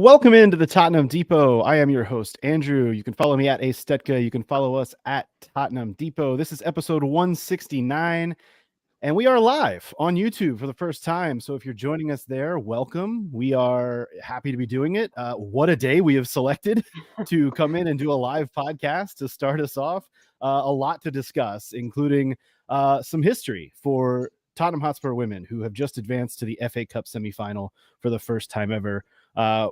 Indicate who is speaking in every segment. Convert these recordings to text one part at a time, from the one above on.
Speaker 1: Welcome into the Tottenham Depot. I am your host, Andrew. You can follow me at Astetka. You can follow us at Tottenham Depot. This is episode 169, and we are live on YouTube for the first time. So if you're joining us there, welcome. We are happy to be doing it. What a day we have selected to come in and do a live podcast to start us off. A lot to discuss, including some history for Tottenham Hotspur women who have just advanced to the FA Cup semifinal for the first time ever.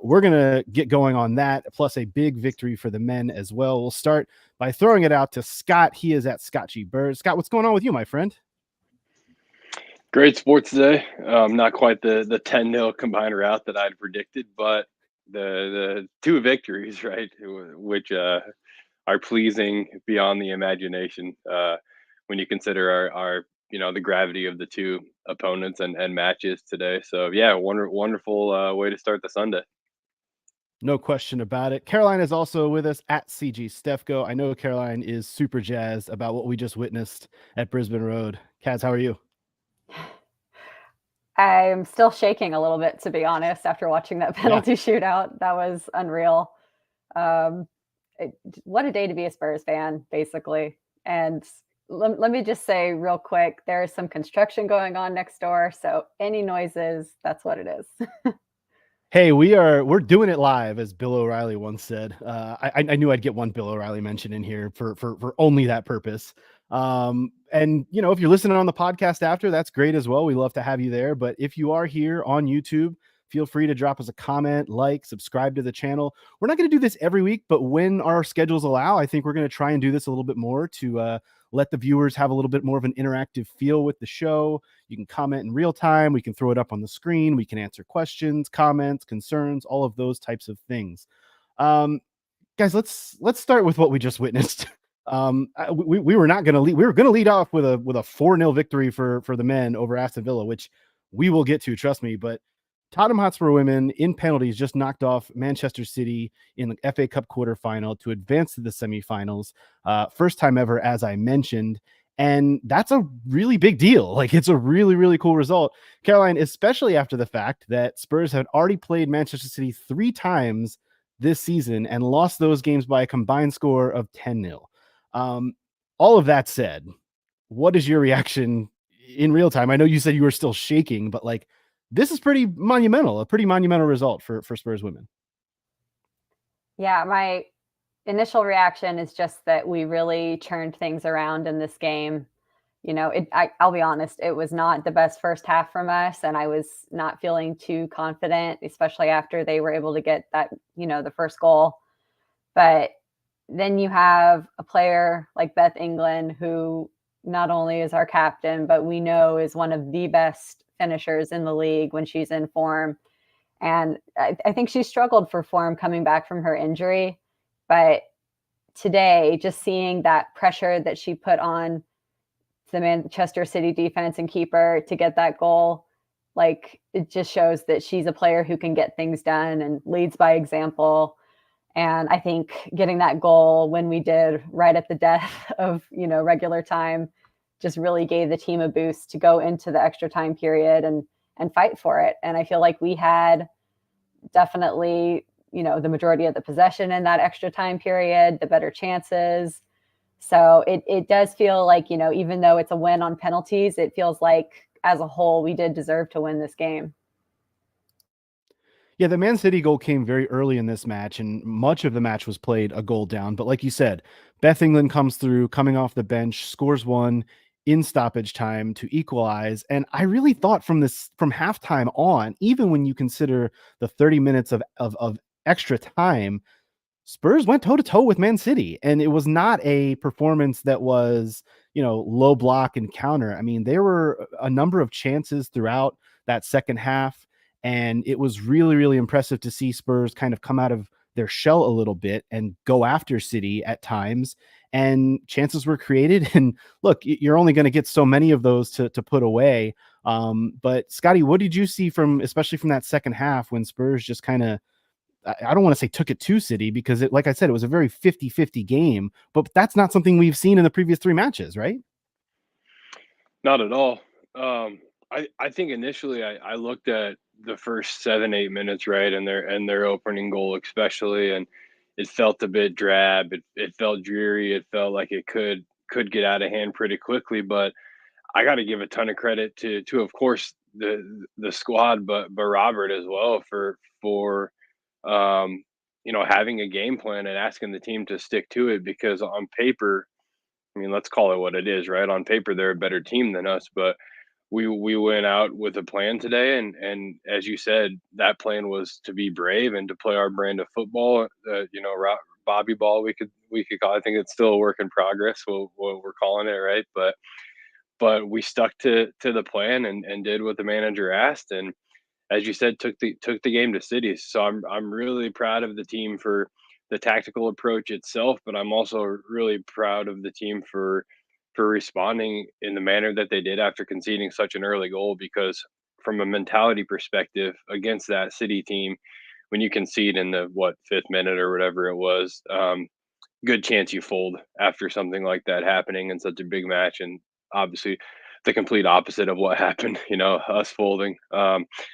Speaker 1: We're going to get going on that, plus a big victory for the men as well. We'll start by throwing it out to Scott. He is at Scott G. Bird. Scott, what's going on with you, my friend?
Speaker 2: Great sports today. Not quite the 10-0 combined route that I'd predicted, but the two victories, right, which are pleasing beyond the imagination when you consider our the gravity of the two opponents and matches today. So yeah, wonderful way to start the Sunday.
Speaker 1: No question about it. Caroline is also with us at CG Stefko. I know Caroline is super jazzed about what we just witnessed at Brisbane Road. Kaz, how are you?
Speaker 3: I'm still shaking a little bit, to be honest, after watching that penalty shootout. That was unreal. What a day to be a Spurs fan, basically. And let me just say real quick, there is some construction going on next door. So any noises, that's what it is.
Speaker 1: Hey, we're doing it live, as Bill O'Reilly once said. I knew I'd get one Bill O'Reilly mention in here for only that purpose. And if you're listening on the podcast after, that's great as well. We love to have you there. But if you are here on YouTube, feel free to drop us a comment, subscribe to the channel. We're not going to do this every week, but when our schedules allow, I think we're going to try and do this a little bit more to let the viewers have a little bit more of an interactive feel with the show. You can comment in real time. We can throw it up on the screen. We can answer questions, comments, concerns, all of those types of things. Guys, let's start with what we just witnessed. We were not going to lead. We were going to lead off with a 4-0 victory for the men over Aston Villa, which we will get to, trust me. But Tottenham Hotspur women in penalties just knocked off Manchester City in the FA Cup quarterfinal to advance to the semifinals. First time ever, as I mentioned. And that's a really big deal. It's a really, really cool result. Caroline, especially after the fact that Spurs had already played Manchester City 3 times this season and lost those games by a combined score of 10-0. All of that said, what is your reaction in real time? I know you said you were still shaking, but this is pretty monumental, a pretty monumental result for Spurs women.
Speaker 3: Yeah, my initial reaction is just that we really turned things around in this game. I'll be honest, it was not the best first half from us, and I was not feeling too confident, especially after they were able to get that, the first goal. But then you have a player like Beth England, who not only is our captain, but we know is one of the best finishers in the league when she's in form. And I think she struggled for form coming back from her injury. But today, just seeing that pressure that she put on the Manchester City defense and keeper to get that goal, it just shows that she's a player who can get things done and leads by example. And I think getting that goal when we did right at the death of, regular time just really gave the team a boost to go into the extra time period and fight for it. And I feel like we had definitely, the majority of the possession in that extra time period, the better chances. So it does feel like, even though it's a win on penalties, it feels like as a whole, we did deserve to win this game.
Speaker 1: Yeah, the Man City goal came very early in this match, and much of the match was played a goal down. But like you said, Beth England comes through, coming off the bench, scores one in stoppage time to equalize. And I really thought from halftime on, even when you consider the 30 minutes of extra time, Spurs went toe-to-toe with Man City. And it was not a performance that was, low block and counter. I mean, there were a number of chances throughout that second half. And it was really, really impressive to see Spurs kind of come out of their shell a little bit and go after City at times. And chances were created. And look, you're only going to get so many of those to put away. But Scotty, what did you see especially from that second half when Spurs just kind of, I don't want to say took it to City, because like I said, it was a very 50-50 game, but that's not something we've seen in the previous 3 matches, right?
Speaker 2: Not at all. I think initially I looked at the first 7-8 minutes, right, and their opening goal especially, and it felt a bit drab. It felt dreary. It felt like it could get out of hand pretty quickly. But I got to give a ton of credit to of course the squad, but Robert as well for having a game plan and asking the team to stick to it, because on paper, I mean, let's call it what it is, right? On paper, they're a better team than us, but we went out with a plan today, and as you said, that plan was to be brave and to play our brand of football. Bobby ball, we could call. I think it's still a work in progress. What we're calling it, right? But we stuck to the plan and did what the manager asked, and as you said, took the game to cities. So I'm really proud of the team for the tactical approach itself, but I'm also really proud of the team for responding in the manner that they did after conceding such an early goal. Because from a mentality perspective, against that City team, when you concede in the fifth minute or whatever it was, good chance you fold after something like that happening in such a big match. And obviously the complete opposite of what happened, us folding,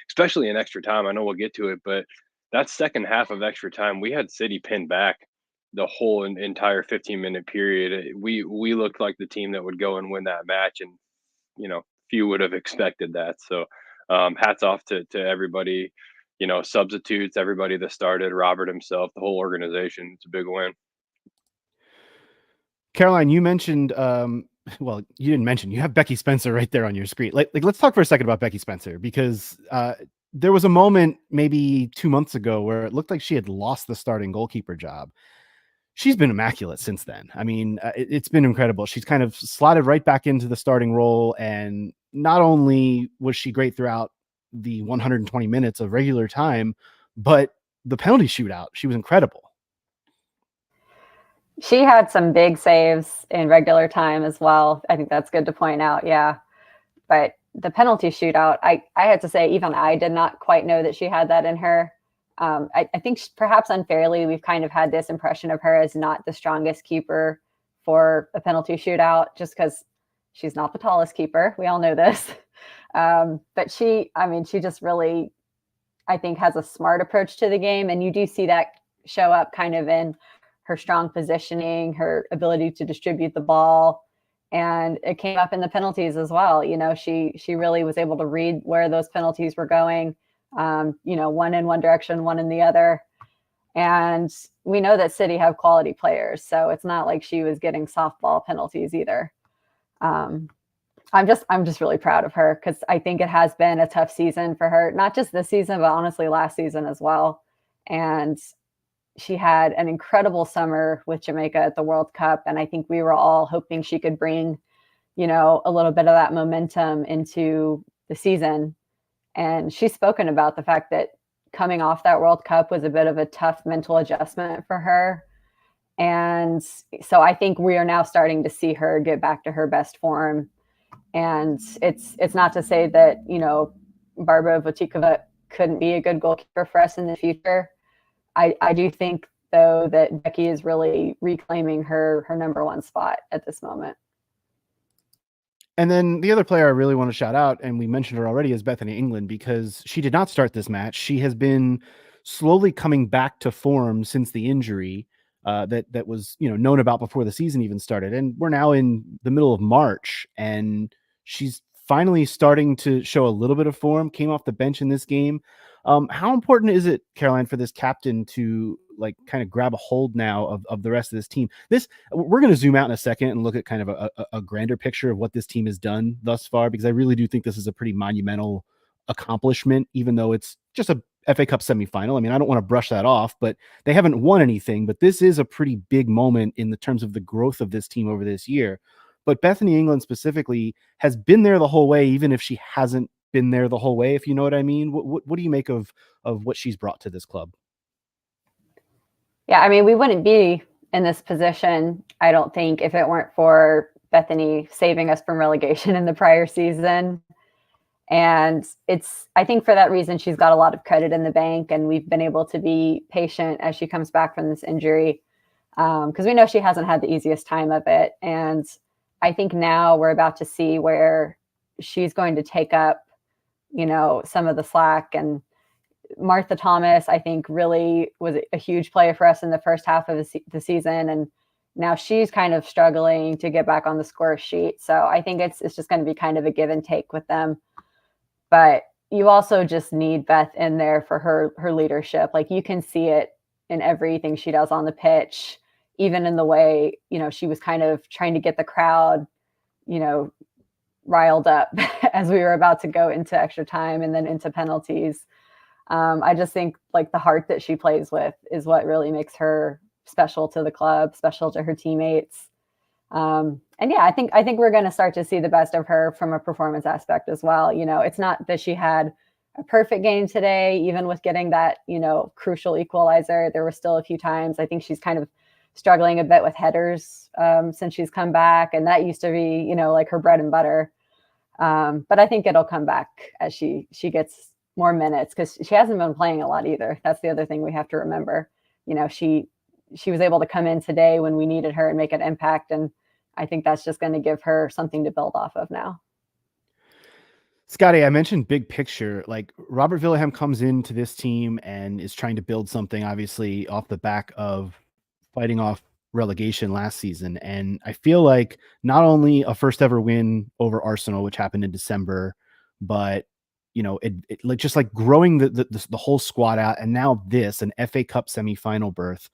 Speaker 2: especially in extra time. I know we'll get to it, but that second half of extra time, we had City pinned back the whole entire 15-minute period. We looked like the team that would go and win that match, and few would have expected that. So hats off to everybody, substitutes, everybody that started, Robert himself, the whole organization. It's a big win.
Speaker 1: Caroline, you mentioned, well, you didn't mention, you have Becky Spencer right there on your screen. Like let's talk for a second about Becky Spencer, because there was a moment maybe 2 months ago where it looked like she had lost the starting goalkeeper job. She's been immaculate since then. I mean, it's been incredible. She's kind of slotted right back into the starting role. And not only was she great throughout the 120 minutes of regular time, but the penalty shootout, she was incredible.
Speaker 3: She had some big saves in regular time as well. I think that's good to point out. Yeah. But the penalty shootout, I had to say, even I did not quite know that she had that in her. I think perhaps unfairly, we've kind of had this impression of her as not the strongest keeper for a penalty shootout, just because she's not the tallest keeper. We all know this. But she just really, I think, has a smart approach to the game. And you do see that show up kind of in her strong positioning, her ability to distribute the ball. And it came up in the penalties as well. She really was able to read where those penalties were going. One in one direction, one in the other. And we know that City have quality players, so it's not like she was getting softball penalties either. I'm just really proud of her, because I think it has been a tough season for her, not just this season, but honestly last season as well. And she had an incredible summer with Jamaica at the World Cup. And I think we were all hoping she could bring, a little bit of that momentum into the season. And she's spoken about the fact that coming off that World Cup was a bit of a tough mental adjustment for her. And so I think we are now starting to see her get back to her best form. And it's not to say that, Barbara Votikova couldn't be a good goalkeeper for us in the future. I do think, though, that Becky is really reclaiming her number one spot at this moment.
Speaker 1: And then the other player I really want to shout out, and we mentioned her already, is Bethany England, because she did not start this match. She has been slowly coming back to form since the injury that was known about before the season even started. And we're now in the middle of March, and she's finally starting to show a little bit of form. Came off the bench in this game. How important is it, Caroline, for this captain to kind of grab a hold now of the rest of this team? We're going to zoom out in a second and look at kind of a grander picture of what this team has done thus far, because I really do think this is a pretty monumental accomplishment, even though it's just a FA Cup semifinal. I mean, I don't want to brush that off, but they haven't won anything, but this is a pretty big moment in the terms of the growth of this team over this year. But Bethany England specifically has been there the whole way, even if she hasn't been there the whole way, if you know what I mean. What do you make of what she's brought to this club?
Speaker 3: Yeah, I mean, we wouldn't be in this position, I don't think, if it weren't for Bethany saving us from relegation in the prior season. And I think for that reason, she's got a lot of credit in the bank, and we've been able to be patient as she comes back from this injury, because we know she hasn't had the easiest time of it. And I think now we're about to see where she's going to take up some of the slack. And Martha Thomas, I think, really was a huge player for us in the first half of the season. And now she's kind of struggling to get back on the score sheet. So I think it's just going to be kind of a give and take with them. But you also just need Beth in there for her leadership. Like, you can see it in everything she does on the pitch, even in the way, she was kind of trying to get the crowd, riled up as we were about to go into extra time and then into penalties. I just think like the heart that she plays with is what really makes her special to the club, special to her teammates. And yeah, I think we're going to start to see the best of her from a performance aspect as well. It's not that she had a perfect game today, even with getting that, crucial equalizer. There were still a few times. I think she's kind of struggling a bit with headers since she's come back. And that used to be, like her bread and butter. But I think it'll come back as she gets more minutes, because she hasn't been playing a lot either. That's the other thing we have to remember. She was able to come in today when we needed her and make an impact. And I think that's just going to give her something to build off of now.
Speaker 1: Scotty, I mentioned big picture. Like, Robert Villahamn comes into this team and is trying to build something, obviously, off the back of fighting off relegation last season. And I feel like not only a first ever win over Arsenal, which happened in December, but it like just like growing the whole squad out, and now an FA Cup semifinal berth.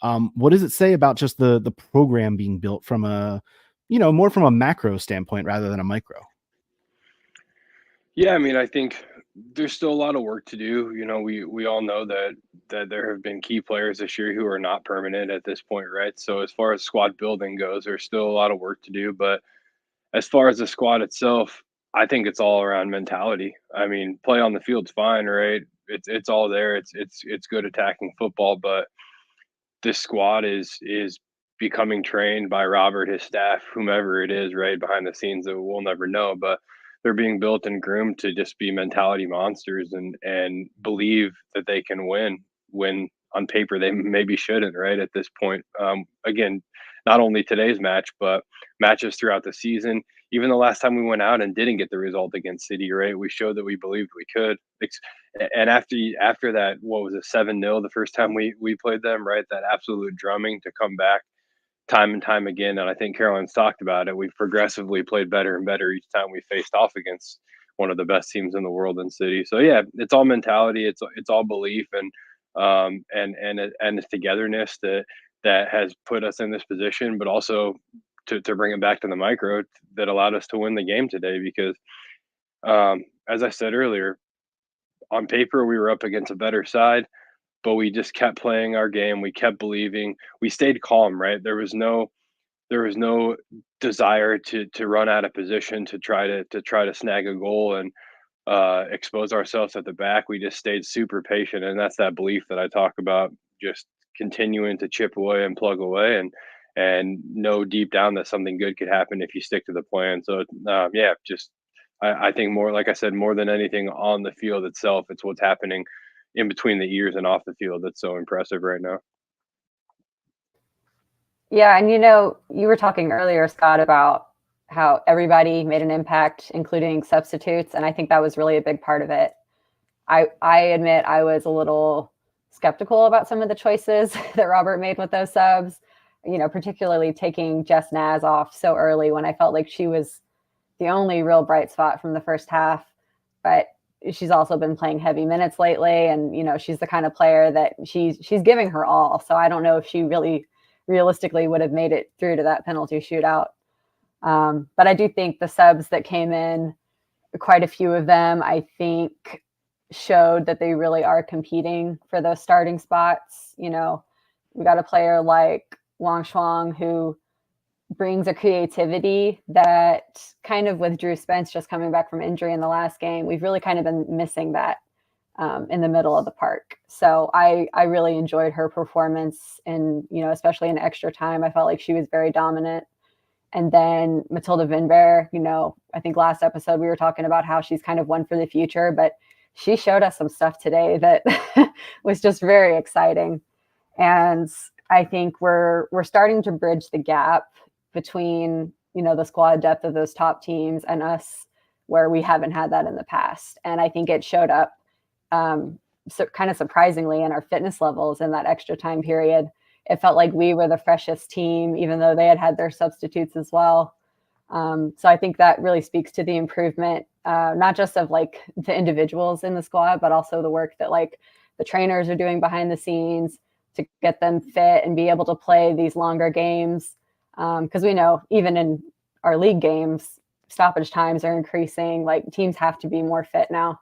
Speaker 1: What does it say about just the program being built from a, more from a macro standpoint rather than a micro?
Speaker 2: Yeah, I mean, I think there's still a lot of work to do. We all know that there have been key players this year who are not permanent at this point, right? So as far as squad building goes, there's still a lot of work to do. But as far as the squad itself, I think it's all around mentality. I mean, play on the field's fine, right? It's all there. It's good attacking football, but this squad is becoming trained by Robert, his staff, whomever it is, right behind the scenes that we'll never know. But they're being built and groomed to just be mentality monsters and believe that they can win when on paper they maybe shouldn't, right? At this point, again, not only today's match, but matches throughout the season. Even the last time we went out and didn't get the result against City, right? We showed that we believed we could. And after that, what was it, 7-0 the first time we played them, right? That absolute drumming to come back time and time again. And I think Caroline's talked about it. We've progressively played better and better each time we faced off against one of the best teams in the world in City. So yeah, it's all mentality. It's all belief and it's togetherness that has put us in this position, but also to bring it back to the micro that allowed us to win the game today. Because as I said earlier, on paper we were up against a better side, but we just kept playing our game. We kept believing. We stayed calm, right? There was no desire to run out of position to try to snag a goal and expose ourselves at the back. We just stayed super patient, and that's that belief that I talk about. Just continuing to chip away and plug away, and know deep down that something good could happen if you stick to the plan. So yeah, just I think more, like I said, more than anything on the field itself, it's what's happening in between the ears and off the field that's so impressive right now.
Speaker 3: Yeah, and you were talking earlier, Scott, about how everybody made an impact, including substitutes, and I think that was really a big part of it. I admit I was a little skeptical about some of the choices that Robert made with those subs, particularly taking Jess Naz off so early when I felt like she was the only real bright spot from the first half. But she's also been playing heavy minutes lately, and she's the kind of player that she's giving her all. So I don't know if she really realistically would have made it through to that penalty shootout. But I do think the subs that came in, quite a few of them, I think showed that they really are competing for those starting spots. We got a player like Wang Shuang who brings a creativity that kind of, with Drew Spence just coming back from injury in the last game, we've really kind of been missing that in the middle of the park. So I really enjoyed her performance, and especially in extra time, I felt like she was very dominant. And then Matilda Vinberg, I think last episode we were talking about how she's kind of one for the future, but she showed us some stuff today that was just very exciting. And I think we're starting to bridge the gap between, the squad depth of those top teams and us where we haven't had that in the past. And I think it showed up so kind of surprisingly in our fitness levels in that extra time period. It felt like we were the freshest team, even though they had their substitutes as well. So I think that really speaks to the improvement, not just of like the individuals in the squad, but also the work that like the trainers are doing behind the scenes to get them fit and be able to play these longer games. Because we know even in our league games, stoppage times are increasing. Like teams have to be more fit now.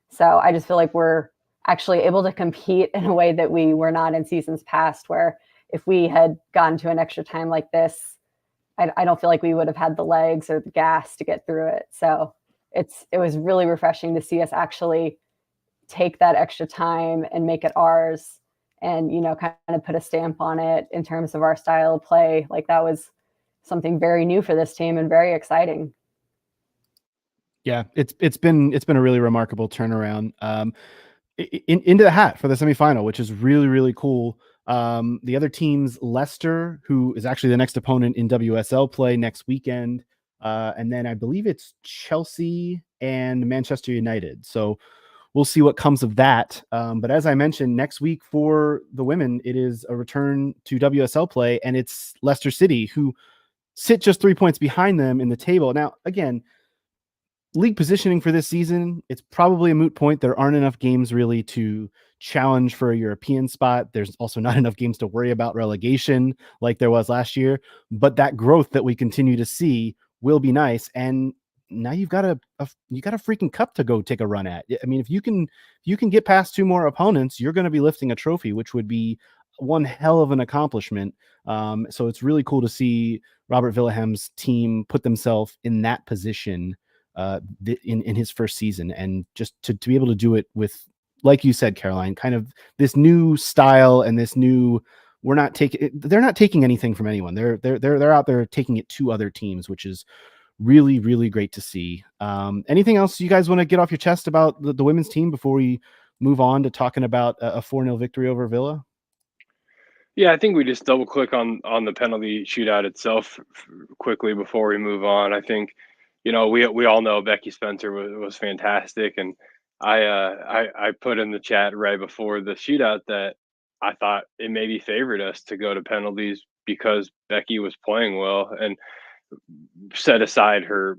Speaker 3: So I just feel like we're actually able to compete in a way that we were not in seasons past, where if we had gone to an extra time like this, I don't feel like we would have had the legs or the gas to get through it. So it was really refreshing to see us actually take that extra time and make it ours, and, you know, kind of put a stamp on it in terms of our style of play. Like that was something very new for this team and very exciting.
Speaker 1: Yeah, it's been a really remarkable turnaround into the hat for the semifinal, which is really, really cool. The other team's Leicester, who is actually the next opponent in WSL play next weekend. And then I believe it's Chelsea and Manchester United. So we'll see what comes of that. But as I mentioned, next week for the women, it is a return to WSL play, and it's Leicester City, who sit just 3 points behind them in the table. Now, again, league positioning for this season, it's probably a moot point. There aren't enough games really to challenge for a European spot. There's also not enough games to worry about relegation like there was last year. But that growth that we continue to see will be nice. And now you've got a freaking cup to go take a run at. I mean, if you can get past 2 more opponents, you're going to be lifting a trophy, which would be one hell of an accomplishment. So it's really cool to see Robert Villaham's team put themselves in that position in his first season, and just to be able to do it with, like you said, Caroline, kind of this new style and this new, they're not taking anything from anyone. They're out there taking it to other teams, which is really, really great to see. Anything else you guys want to get off your chest about the women's team before we move on to talking about a 4-0 victory over Villa?
Speaker 2: Yeah, I think we just double click on the penalty shootout itself quickly before we move on. I think, you know, we all know Becky Spencer was fantastic, and I put in the chat right before the shootout that I thought it maybe favored us to go to penalties because Becky was playing well, and set aside her,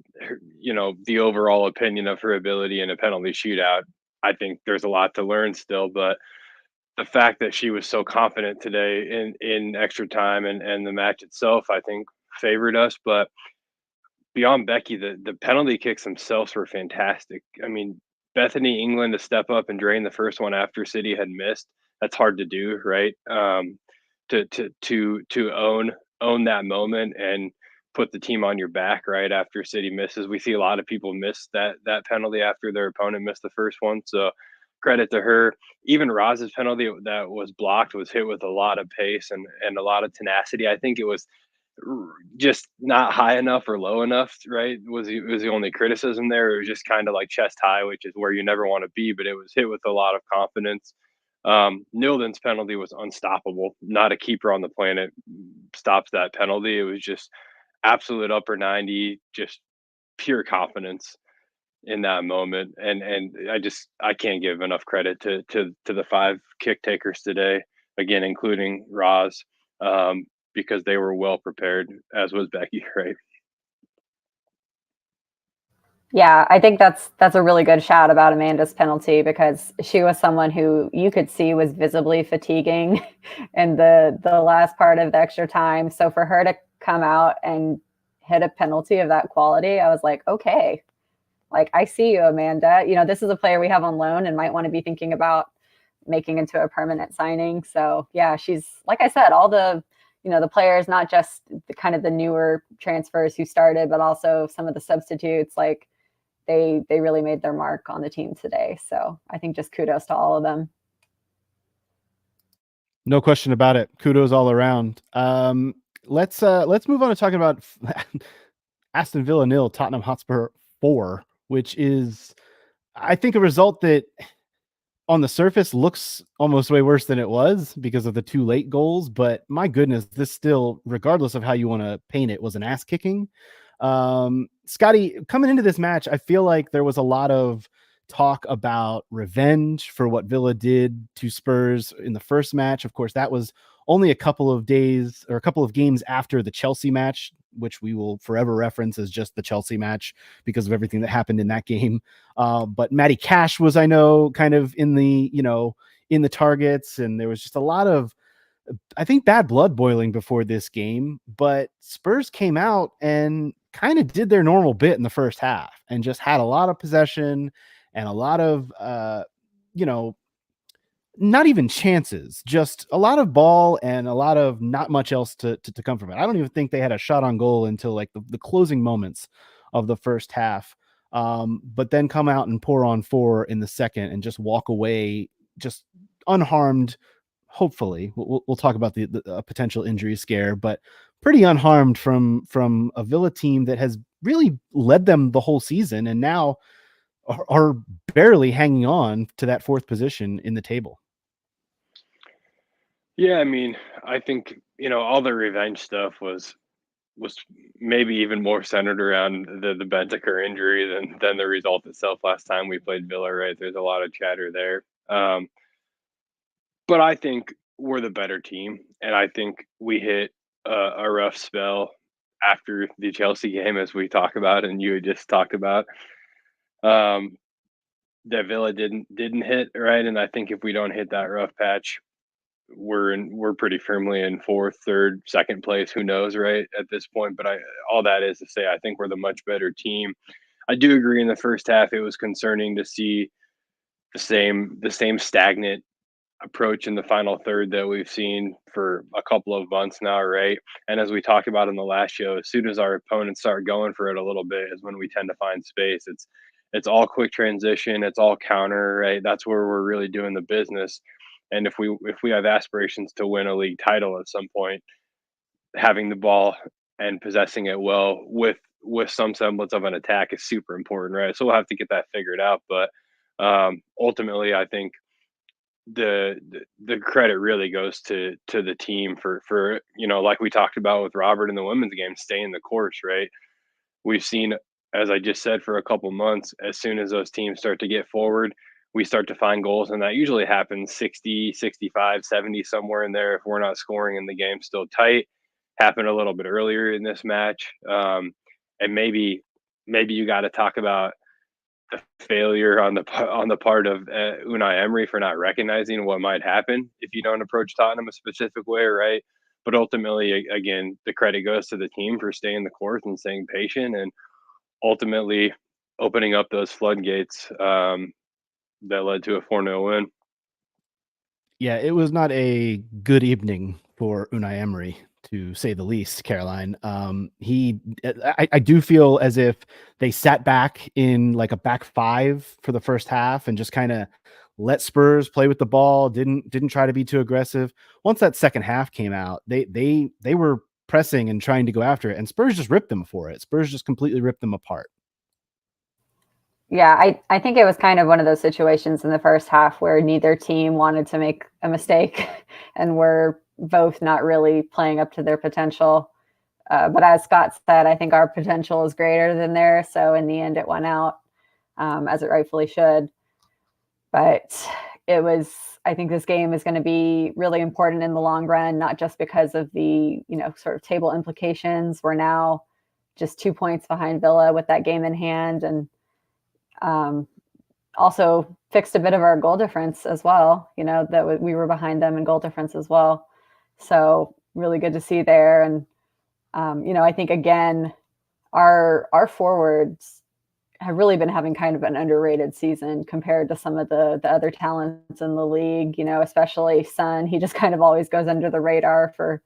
Speaker 2: you know, the overall opinion of her ability in a penalty shootout. I think there's a lot to learn still, but the fact that she was so confident today in extra time and the match itself, I think favored us. But beyond Becky, the penalty kicks themselves were fantastic. I mean, Bethany England to step up and drain the first one after City had missed, that's hard to do, right? To own that moment and put the team on your back right after City misses. We see a lot of people miss that penalty after their opponent missed the first one. So credit to her. Even Roz's penalty that was blocked was hit with a lot of pace and a lot of tenacity. I think it was just not high enough or low enough, right? Was the only criticism there. It was just kind of like chest high, which is where you never want to be, but it was hit with a lot of confidence. Nilden's penalty was unstoppable. Not a keeper on the planet stops that penalty. It was just absolute upper 90, just pure confidence in that moment. And I can't give enough credit to the 5 kick takers today, again, including Roz, because they were well prepared, as was Becky, right?
Speaker 3: Yeah, I think that's a really good shout about Amanda's penalty, because she was someone who you could see was visibly fatiguing in the last part of the extra time. So for her to come out and hit a penalty of that quality, I was like, okay, like I see you, Amanda. You know, this is a player we have on loan and might want to be thinking about making into a permanent signing. So yeah, she's, like I said, all the, you know, the players, not just the kind of the newer transfers who started, but also some of the substitutes, like they really made their mark on the team today. So I think just kudos to all of them.
Speaker 1: No question about it. Kudos all around. Let's move on to talking about Aston Villa 0, Tottenham Hotspur 4, which is, I think, a result that on the surface looks almost way worse than it was because of the 2 late goals. But my goodness, this still, regardless of how you want to paint it, was an ass kicking. Scotty, coming into this match, I feel like there was a lot of talk about revenge for what Villa did to Spurs in the first match. Of course, that was only a couple of days or a couple of games after the Chelsea match, which we will forever reference as just the Chelsea match because of everything that happened in that game. But Matty Cash was, I know, kind of in the, in the targets, and there was just a lot of, I think, bad blood boiling before this game. But Spurs came out and kind of did their normal bit in the first half and just had a lot of possession and a lot of, not even chances, just a lot of ball and a lot of not much else to come from it. I don't even think they had a shot on goal until like the closing moments of the first half. But then come out and pour on 4 in the second and just walk away just unharmed. Hopefully we'll talk about the potential injury scare, but pretty unharmed from a Villa team that has really led them the whole season and now are barely hanging on to that 4th position in the table.
Speaker 2: Yeah, I mean, I think, all the revenge stuff was maybe even more centered around the Bentancur injury than the result itself last time we played Villa, right? There's a lot of chatter there. But I think we're the better team, and I think we hit a rough spell after the Chelsea game, as we talk about, and you had just talked about. That Villa didn't hit, right? And I think if we don't hit that rough patch, we're pretty firmly in 4th, 3rd, 2nd place. Who knows, right? At this point, but all that is to say, I think we're the much better team. I do agree. In the first half, it was concerning to see the same stagnant approach in the final third that we've seen for a couple of months now, right? And as we talked about in the last show, as soon as our opponents start going for it a little bit is when we tend to find space. It's all quick transition, it's all counter, right? That's where we're really doing the business. And if we have aspirations to win a league title at some point, having the ball and possessing it well with some semblance of an attack is super important, right? So we'll have to get that figured out. But ultimately, I think the credit really goes to the team for like we talked about with Robert in the women's game, staying the course, right? We've seen, as I just said, for a couple months, as soon as those teams start to get forward, we start to find goals, and that usually happens 60, 65, 70, somewhere in there if we're not scoring and the game's still tight. Happened a little bit earlier in this match. And maybe you got to talk about the failure on the part of Unai Emery for not recognizing what might happen if you don't approach Tottenham a specific way, right? But ultimately, again, the credit goes to the team for staying the course and staying patient, and ultimately opening up those floodgates that led to a 4-0 win.
Speaker 1: Yeah, it was not a good evening for Unai Emery, to say the least, Caroline. I do feel as if they sat back in like a back 5 for the first half and just kind of let Spurs play with the ball, didn't try to be too aggressive. Once that second half came out, they were pressing and trying to go after it, and Spurs just ripped them for it. Spurs just completely ripped them apart.
Speaker 3: Yeah, I think it was kind of one of those situations in the first half where neither team wanted to make a mistake and were both not really playing up to their potential. But as Scott said, I think our potential is greater than theirs. So in the end, it went out as it rightfully should. But I think this game is going to be really important in the long run, not just because of the, sort of table implications. We're now just 2 points behind Villa with that game in hand, and also fixed a bit of our goal difference as well, that we were behind them in goal difference as well. So really good to see there. And, I think, again, our forwards have really been having kind of an underrated season compared to some of the other talents in the league, especially Son. He just kind of always goes under the radar for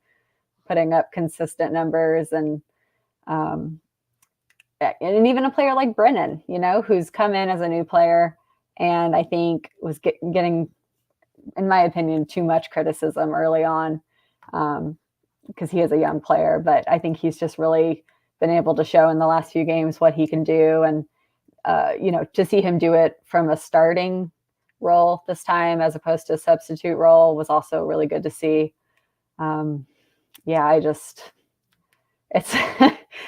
Speaker 3: putting up consistent numbers. And even a player like Brennan, who's come in as a new player and I think was getting, in my opinion, too much criticism early on because he is a young player. But I think he's just really been able to show in the last few games what he can do. And, to see him do it from a starting role this time as opposed to a substitute role was also really good to see. It's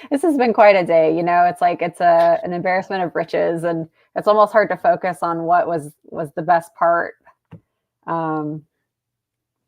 Speaker 3: This has been quite a day. It's like it's an embarrassment of riches, and it's almost hard to focus on what was the best part. Um,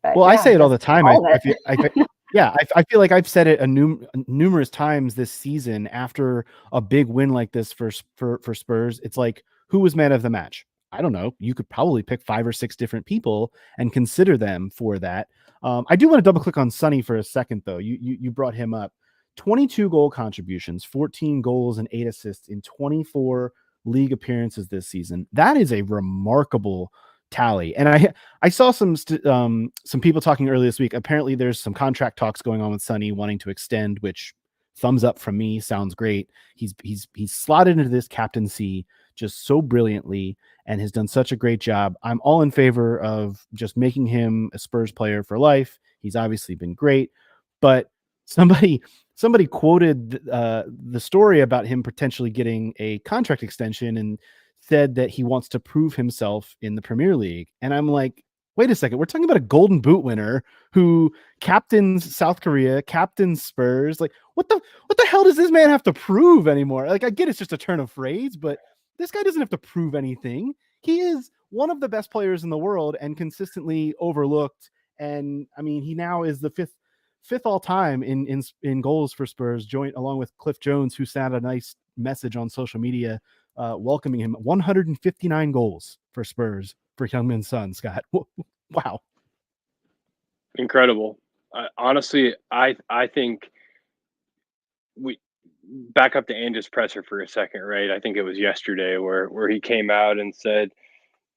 Speaker 3: but
Speaker 1: Well, I
Speaker 3: yeah,
Speaker 1: say it all
Speaker 3: just
Speaker 1: the time.
Speaker 3: all of it.
Speaker 1: I feel like I've said it numerous times this season after a big win like this for Spurs. It's like, who was man of the match? I don't know. You could probably pick 5 or 6 different people and consider them for that. I do want to double click on Sonny for a second, though. You brought him up. 22 goal contributions, 14 goals and 8 assists in 24 league appearances this season. That is a remarkable tally. And I saw some people talking earlier this week. Apparently there's some contract talks going on with Sonny wanting to extend, which thumbs up from me. Sounds great. He's slotted into this captaincy just so brilliantly and has done such a great job. I'm all in favor of just making him a Spurs player for life. He's obviously been great, but somebody quoted the story about him potentially getting a contract extension and said that he wants to prove himself in the Premier League. And I'm like, wait a second, we're talking about a Golden Boot winner who captains South Korea, captains Spurs. Like, what the hell does this man have to prove anymore? Like, I get it's just a turn of phrase, but this guy doesn't have to prove anything. He is one of the best players in the world and consistently overlooked. And I mean, he now is the fifth all time in goals for Spurs, joint along with Cliff Jones, who sent a nice message on social media welcoming him. 159 goals for Spurs for Heung-min Son. Scott, wow,
Speaker 2: Incredible. Honestly, I think we back up to Andrew's presser for a second, right? I think it was yesterday where he came out and said,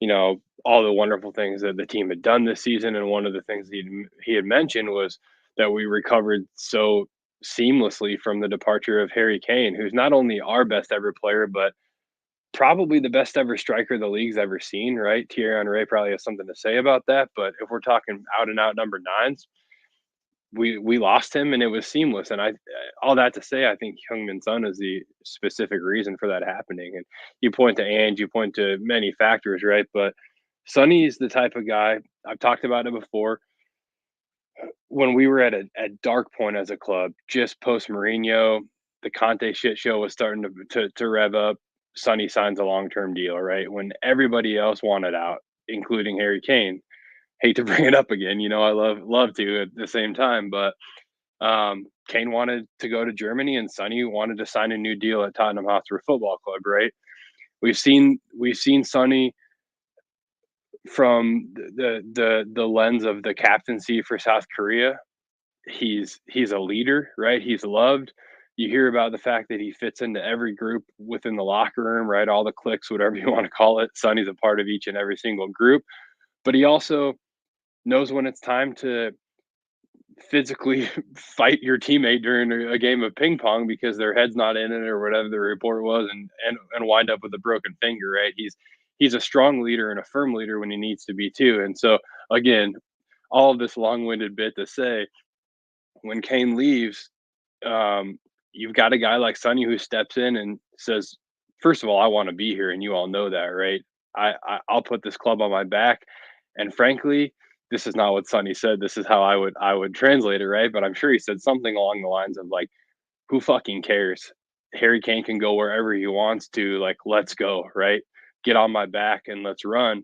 Speaker 2: all the wonderful things that the team had done this season, and one of the things he had mentioned was that we recovered so seamlessly from the departure of Harry Kane, who's not only our best ever player, but probably the best ever striker the league's ever seen, right? Thierry Henry probably has something to say about that, but if we're talking out and out number nines, we lost him and it was seamless. And all that to say, I think Heung-min Son is the specific reason for that happening. And you point to you point to many factors, right? But Sonny is the type of guy, I've talked about it before. When we were at a dark point as a club, just post Mourinho, the Conte shit show was starting to rev up. Sonny signs a long-term deal, right? When everybody else wanted out, including Harry Kane. Hate to bring it up again, I love to at the same time, but Kane wanted to go to Germany and Sonny wanted to sign a new deal at Tottenham Hotspur Football Club, right? We've seen Sonny from the lens of the captaincy for South Korea. He's a leader, right? He's loved. You hear about the fact that he fits into every group within the locker room, right? All the cliques, whatever you want to call it. Sonny's a part of each and every single group, but he also knows when it's time to physically fight your teammate during a game of ping pong because their head's not in it or whatever the report was, and wind up with a broken finger, right? He's a strong leader and a firm leader when he needs to be too. And so again, all of this long-winded bit to say, when Kane leaves, you've got a guy like Sonny who steps in and says, first of all, I want to be here, and you all know that, right? I'll put this club on my back. And frankly, this is not what Sonny said. This is how I would translate it, right? But I'm sure he said something along the lines of like, who fucking cares? Harry Kane can go wherever he wants to. Like, let's go, right? Get on my back and let's run.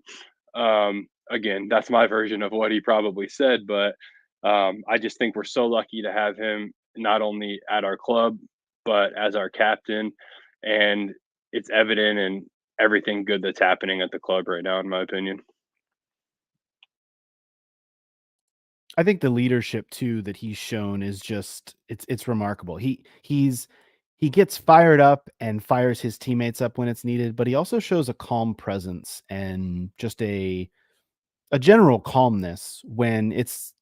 Speaker 2: Again, that's my version of what he probably said, but I just think we're so lucky to have him not only at our club, but as our captain. And it's evident in everything good that's happening at the club right now, in my opinion.
Speaker 1: I think the leadership too that he's shown is just it's remarkable. He gets fired up and fires his teammates up when it's needed, but he also shows a calm presence and just a general calmness when it's,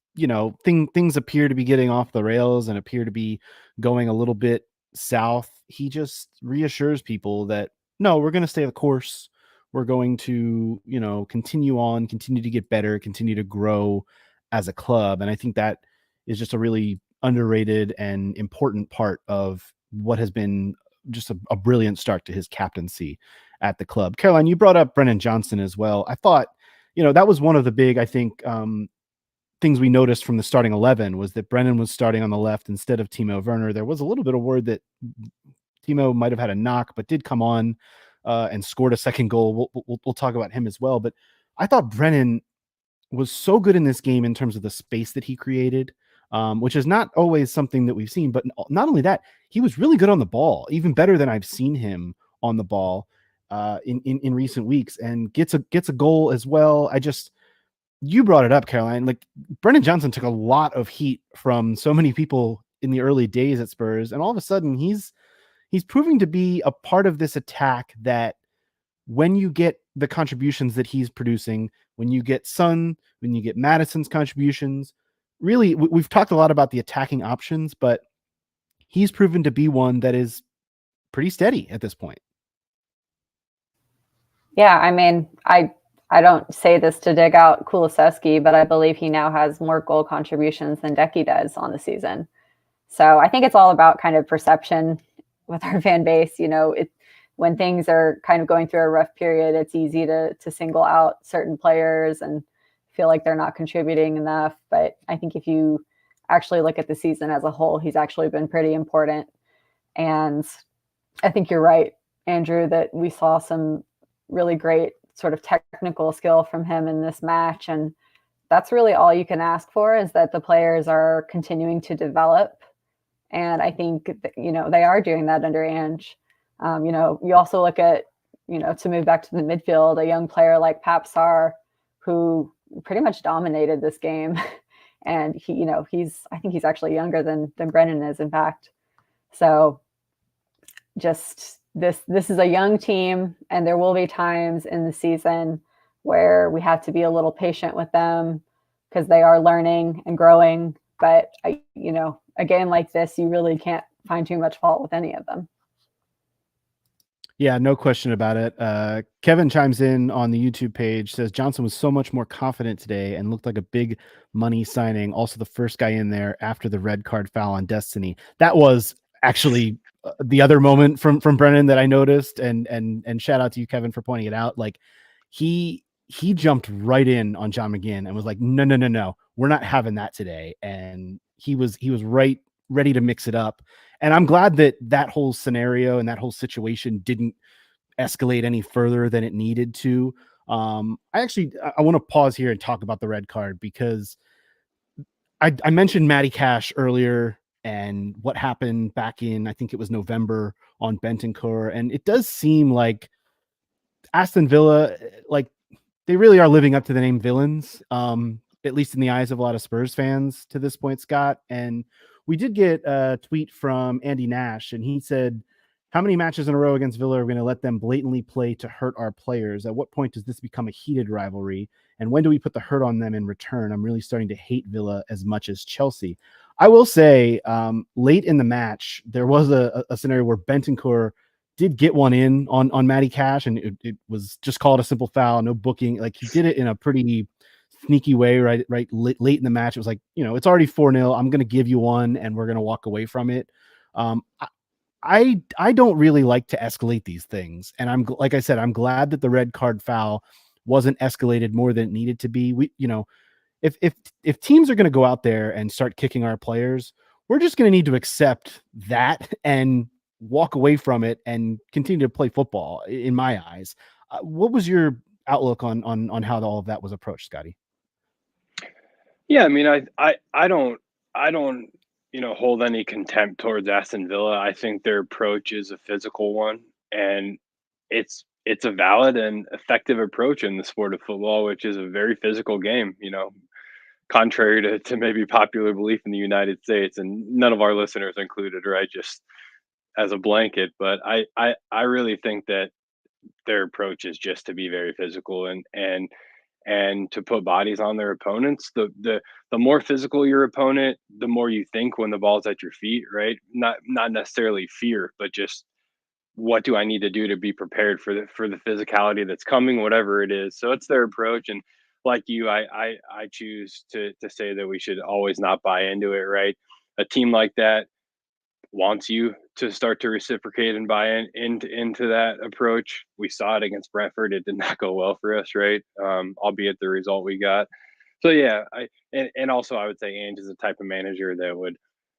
Speaker 1: things appear to be getting off the rails and appear to be going a little bit south. He just reassures people that no, we're going to stay the course. We're going to, continue on, continue to get better, continue to grow as a club. And I think that is just a really underrated and important part of what has been just a brilliant start to his captaincy at the club. Caroline, you brought up Brennan Johnson as well. I thought, that was one of the big, I think, things we noticed from the starting 11 was that Brennan was starting on the left instead of Timo Werner. There was a little bit of word that Timo might have had a knock, but did come on and scored a second goal. We'll talk about him as well. But I thought Brennan was so good in this game in terms of the space that he created, which is not always something that we've seen. But not only that, he was really good on the ball, even better than I've seen him on the ball in recent weeks, and gets a goal as well. You brought it up, Caroline. Like, Brennan Johnson took a lot of heat from so many people in the early days at Spurs, and all of a sudden he's proving to be a part of this attack that, when you get the contributions that he's producing, when you get Son, when you get Madison's contributions, really, we've talked a lot about the attacking options, but he's proven to be one that is pretty steady at this point.
Speaker 3: Yeah, I mean, I don't say this to dig out Kulusevski, but I believe he now has more goal contributions than Decky does on the season. So I think it's all about kind of perception with our fan base. You know, when things are kind of going through a rough period, it's easy to single out certain players and feel like they're not contributing enough. But I think if you actually look at the season as a whole, he's actually been pretty important. And I think you're right, Andrew, that we saw some really great sort of technical skill from him in this match. And that's really all you can ask for, is that the players are continuing to develop. And I think that, you know, they are doing that under Ange. You know, you also look at, you know, to move back to the midfield, a young player like Pap Sarr, who pretty much dominated this game. And he, you know, I think he's actually younger than Brennan is, in fact. So just this is a young team, and there will be times in the season where we have to be a little patient with them because they are learning and growing. But you know, a game like this, you really can't find too much fault with any of them.
Speaker 1: Yeah, no question about it. Kevin chimes in on the YouTube page, says Johnson was so much more confident today and looked like a big money signing. Also, the first guy in there after the red card foul on Destiny. That was actually the other moment from Brennan that I noticed, and shout out to you, Kevin, for pointing it out. Like, he jumped right in on John McGinn and was like, no, we're not having that today. And he was right, ready to mix it up. And I'm glad that whole scenario and that whole situation didn't escalate any further than it needed to. I want to pause here and talk about the red card, because I mentioned Matty Cash earlier and what happened back in, I think it was November, on Bentancur. And it does seem like Aston Villa, like, they really are living up to the name villains, at least in the eyes of a lot of Spurs fans to this point, Scott. And we did get a tweet from Andy Nash, and he said, how many matches in a row against Villa are we going to let them blatantly play to hurt our players? At what point does this become a heated rivalry? And when do we put the hurt on them in return? I'm really starting to hate Villa as much as Chelsea. I will say, late in the match, there was a scenario where Bentancur did get one in on Matty Cash, and it was just called a simple foul, no booking. Like, he did it in a pretty sneaky way, right late in the match. It was like, you know, it's already 4-0. I'm going to give you one, and we're going to walk away from it. I don't really like to escalate these things, and like I said, I'm glad that the red card foul wasn't escalated more than it needed to be. We, you know, if teams are going to go out there and start kicking our players, we're just going to need to accept that and walk away from it and continue to play football, in my eyes. What was your outlook on how all of that was approached, Scotty?
Speaker 2: Yeah, I mean, I don't, you know, hold any contempt towards Aston Villa. I think their approach is a physical one, and it's a valid and effective approach in the sport of football, which is a very physical game, you know, contrary to maybe popular belief in the United States, and none of our listeners included, right? Just as a blanket. But I really think that their approach is just to be very physical and to put bodies on their opponents. The more physical your opponent, the more you think when the ball's at your feet, right? Not necessarily fear, but just, what do I need to do to be prepared for the physicality that's coming, whatever it is. So it's their approach. And like you, I choose to say that we should always not buy into it, right? A team like that wants you to start to reciprocate and buy into that approach. We saw it against Brentford. It did not go well for us, right? Albeit the result we got. So yeah, and also I would say Ange is the type of manager that would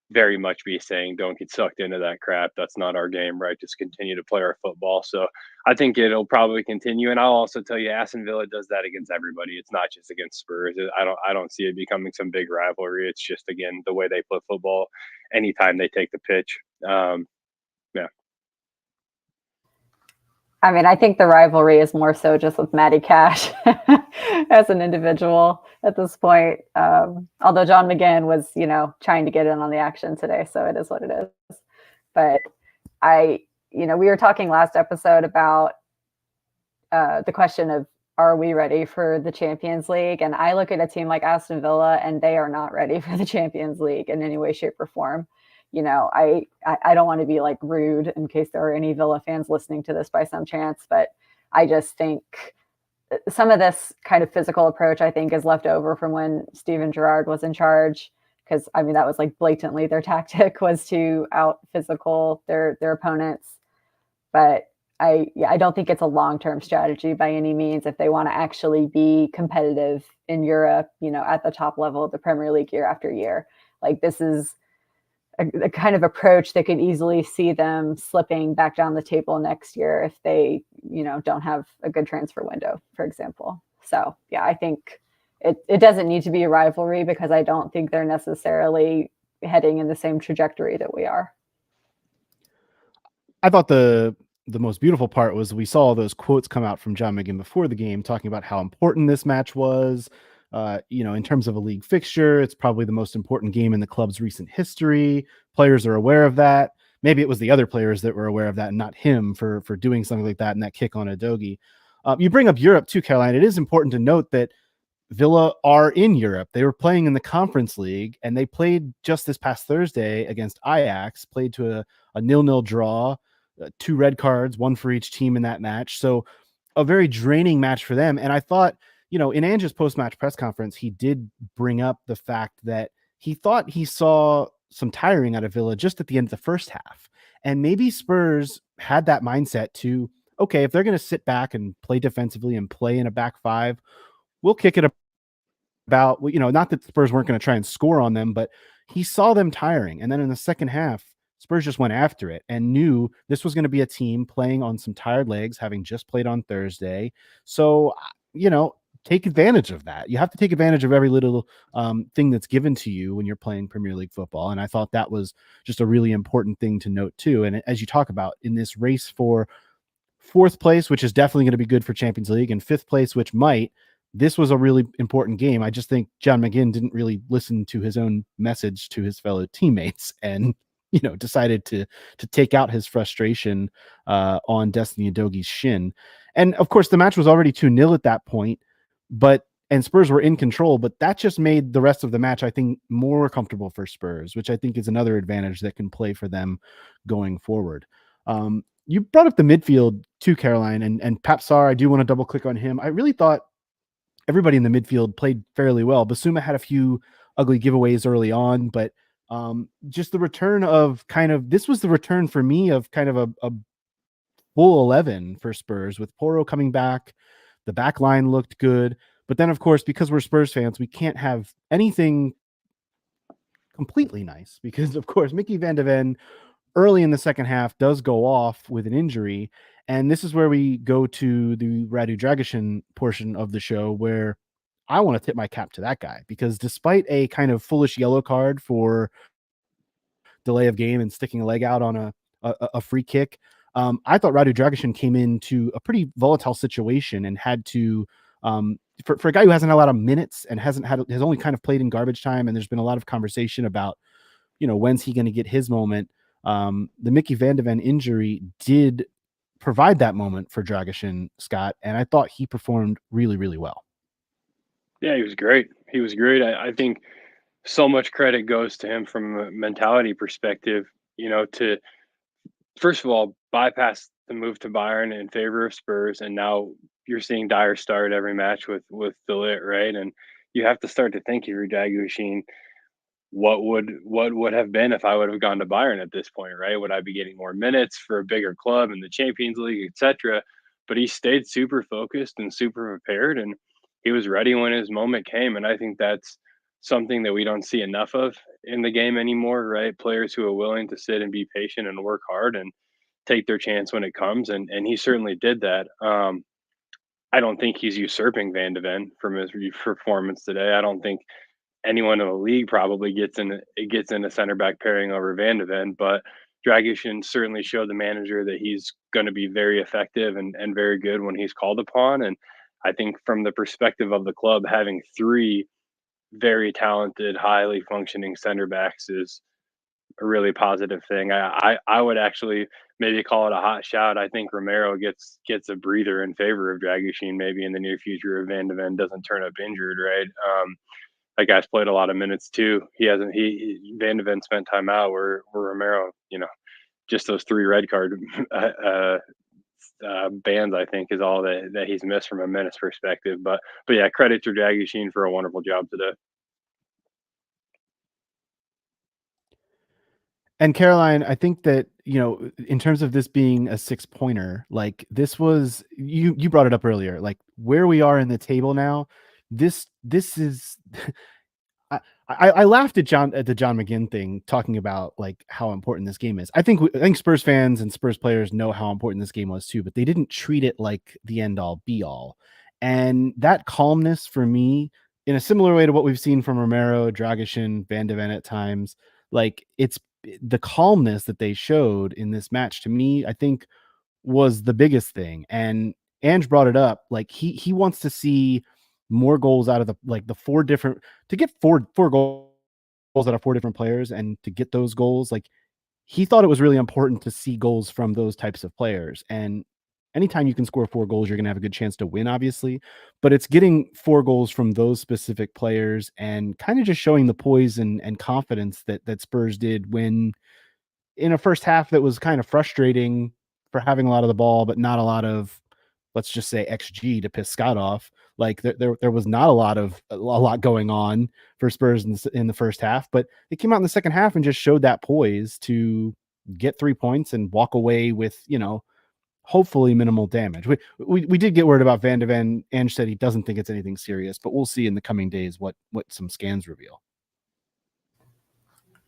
Speaker 2: very much be saying, "Don't get sucked into that crap. That's not our game, right? Just continue to play our football." So I think it'll probably continue. And I'll also tell you, Aston Villa does that against everybody. It's not just against Spurs. I don't see it becoming some big rivalry. It's just again the way they play football. Anytime they take the pitch, yeah.
Speaker 3: I mean, I think the rivalry is more so just with Matty Cash as an individual at this point. Although John McGinn was, trying to get in on the action today, so it is what it is. But we were talking last episode about the question of, are we ready for the Champions League? And I look at a team like Aston Villa, and they are not ready for the Champions League in any way, shape, or form. I don't want to be like rude in case there are any Villa fans listening to this by some chance, but I just think some of this kind of physical approach, I think, is left over from when Steven Gerrard was in charge. Because I mean, that was like blatantly their tactic was to out physical their opponents. But I don't think it's a long-term strategy by any means if they want to actually be competitive in Europe, at the top level of the Premier League year after year. Like, this is a kind of approach that could easily see them slipping back down the table next year if they, don't have a good transfer window, for example. So yeah, I think it doesn't need to be a rivalry because I don't think they're necessarily heading in the same trajectory that we are.
Speaker 1: I thought the most beautiful part was we saw those quotes come out from John McGinn before the game talking about how important this match was. In terms of a league fixture, it's probably the most important game in the club's recent history. Players are aware of that. Maybe it was the other players that were aware of that and not him for doing something like that and that kick on Udogie. You bring up Europe too, Caroline. It is important to note that Villa are in Europe. They were playing in the Conference League, and they played just this past Thursday against Ajax, played to a 0-0 draw, 2 red cards, 1 for each team in that match. So a very draining match for them. And I thought, in Ange's post-match press conference, he did bring up the fact that he thought he saw some tiring out of Villa just at the end of the first half. And maybe Spurs had that mindset to, okay, if they're going to sit back and play defensively and play in a back five, we'll kick it about, not that Spurs weren't going to try and score on them, but he saw them tiring. And then in the second half, Spurs just went after it and knew this was going to be a team playing on some tired legs, having just played on Thursday. So, take advantage of that. You have to take advantage of every little thing that's given to you when you're playing Premier League football. And I thought that was just a really important thing to note too. And as you talk about in this race for 4th place, which is definitely going to be good for Champions League, and 5th place, which might, this was a really important game. I just think John McGinn didn't really listen to his own message to his fellow teammates and, decided to take out his frustration on Destiny Udogie's shin. And of course, the match was already 2-0 at that point, and Spurs were in control, but that just made the rest of the match, I think, more comfortable for Spurs, which I think is another advantage that can play for them going forward. You brought up the midfield too, Caroline, and Pap Sarr. I do want to double click on him. I really thought everybody in the midfield played fairly well. Basuma had a few ugly giveaways early on, but just the return of this was the return for me of kind of a full 11 for Spurs with Porro coming back. The back line looked good. But then, of course, because we're Spurs fans, we can't have anything completely nice because, of course, Mickey van de Ven early in the second half does go off with an injury. And this is where we go to the Radu Dragic portion of the show where I want to tip my cap to that guy because despite a kind of foolish yellow card for delay of game and sticking a leg out on a free kick, I thought Radu Dragic came into a pretty volatile situation and had to, for a guy who hasn't had a lot of minutes and has only kind of played in garbage time. And there's been a lot of conversation about, when's he going to get his moment? The Mickey van de Ven injury did provide that moment for Dragic, Scott, and I thought he performed really, really well.
Speaker 2: Yeah, he was great. I think so much credit goes to him from a mentality perspective, to first of all, bypass the move to Bayern in favor of Spurs. And now you're seeing Dyer start every match with De Ligt, right? And you have to start to think, if you're Dragusin, what would have been if I would have gone to Bayern at this point, right? Would I be getting more minutes for a bigger club in the Champions League, etc.? But he stayed super focused and super prepared. And he was ready when his moment came, and I think that's something that we don't see enough of in the game anymore, right? Players who are willing to sit and be patient and work hard and take their chance when it comes, and he certainly did that. I don't think he's usurping Van de Ven from his performance today. I don't think anyone in the league probably gets in a center back pairing over Van de Ven, but Dragic certainly showed the manager that he's going to be very effective and very good when he's called upon. And I think from the perspective of the club, having three very talented, highly functioning center backs is a really positive thing. I would actually maybe call it a hot shout. I think Romero gets a breather in favor of Dragusin maybe in the near future if Van de Ven doesn't turn up injured, right? That guy's played a lot of minutes too. He hasn't. Van de Ven spent time out where Romero, just those three red card bans, I think, is all that he's missed from a minutes perspective. But yeah, credit to Dragusin for a wonderful job today.
Speaker 1: And Caroline, I think that, in terms of this being a 6-pointer, like this was, you brought it up earlier, like where we are in the table now, this is I laughed at the John McGinn thing, talking about like how important this game is. I think Spurs fans and Spurs players know how important this game was too, but they didn't treat it like the end all be all. And that calmness for me, in a similar way to what we've seen from Romero, Dragic, Van de Ven at times, like it's the calmness that they showed in this match, to me, I think was the biggest thing. And Ange brought it up, like he wants to see more goals out of the four different, to get four goals out of four different players, and to get those goals, like he thought it was really important to see goals from those types of players. And anytime you can score 4 goals, you're going to have a good chance to win, obviously, but it's getting 4 goals from those specific players and kind of just showing the poise and confidence that Spurs did when, in a first half that was kind of frustrating for having a lot of the ball, but not a lot of, let's just say, XG to piss Scott off. Like there was not a lot going on for Spurs in the first half, but it came out in the second half and just showed that poise to get 3 points and walk away with, hopefully minimal damage. We did get word about Van de Ven. Ange said he doesn't think it's anything serious, but we'll see in the coming days what some scans reveal.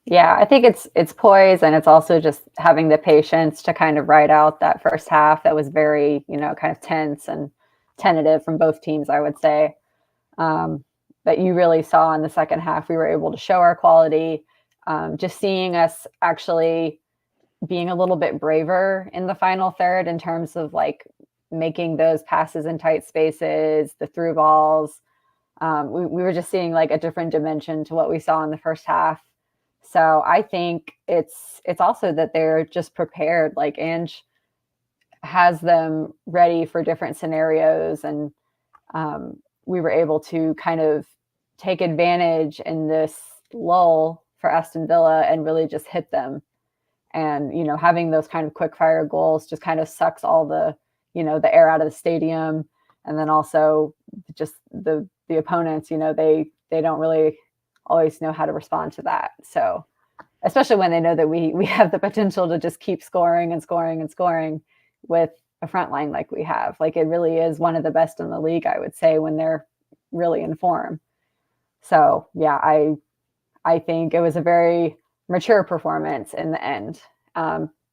Speaker 3: Yeah, I think it's poise, and it's also just having the patience to kind of ride out that first half that was very, kind of tense and tentative from both teams, I would say. But you really saw in the second half, we were able to show our quality. Just seeing us actually being a little bit braver in the final third in terms of like making those passes in tight spaces, the through balls. We were just seeing like a different dimension to what we saw in the first half. So I think it's also that they're just prepared. Like Ange has them ready for different scenarios, and we were able to kind of take advantage in this lull for Aston Villa and really just hit them. And having those kind of quick fire goals just kind of sucks all the the air out of the stadium, and then also just the opponents. They don't really always know how to respond to that. So especially when they know that we have the potential to just keep scoring and scoring and scoring with a front line like we have. Like it really is one of the best in the league, I would say, when they're really in form. So yeah, I think it was a very mature performance in the end,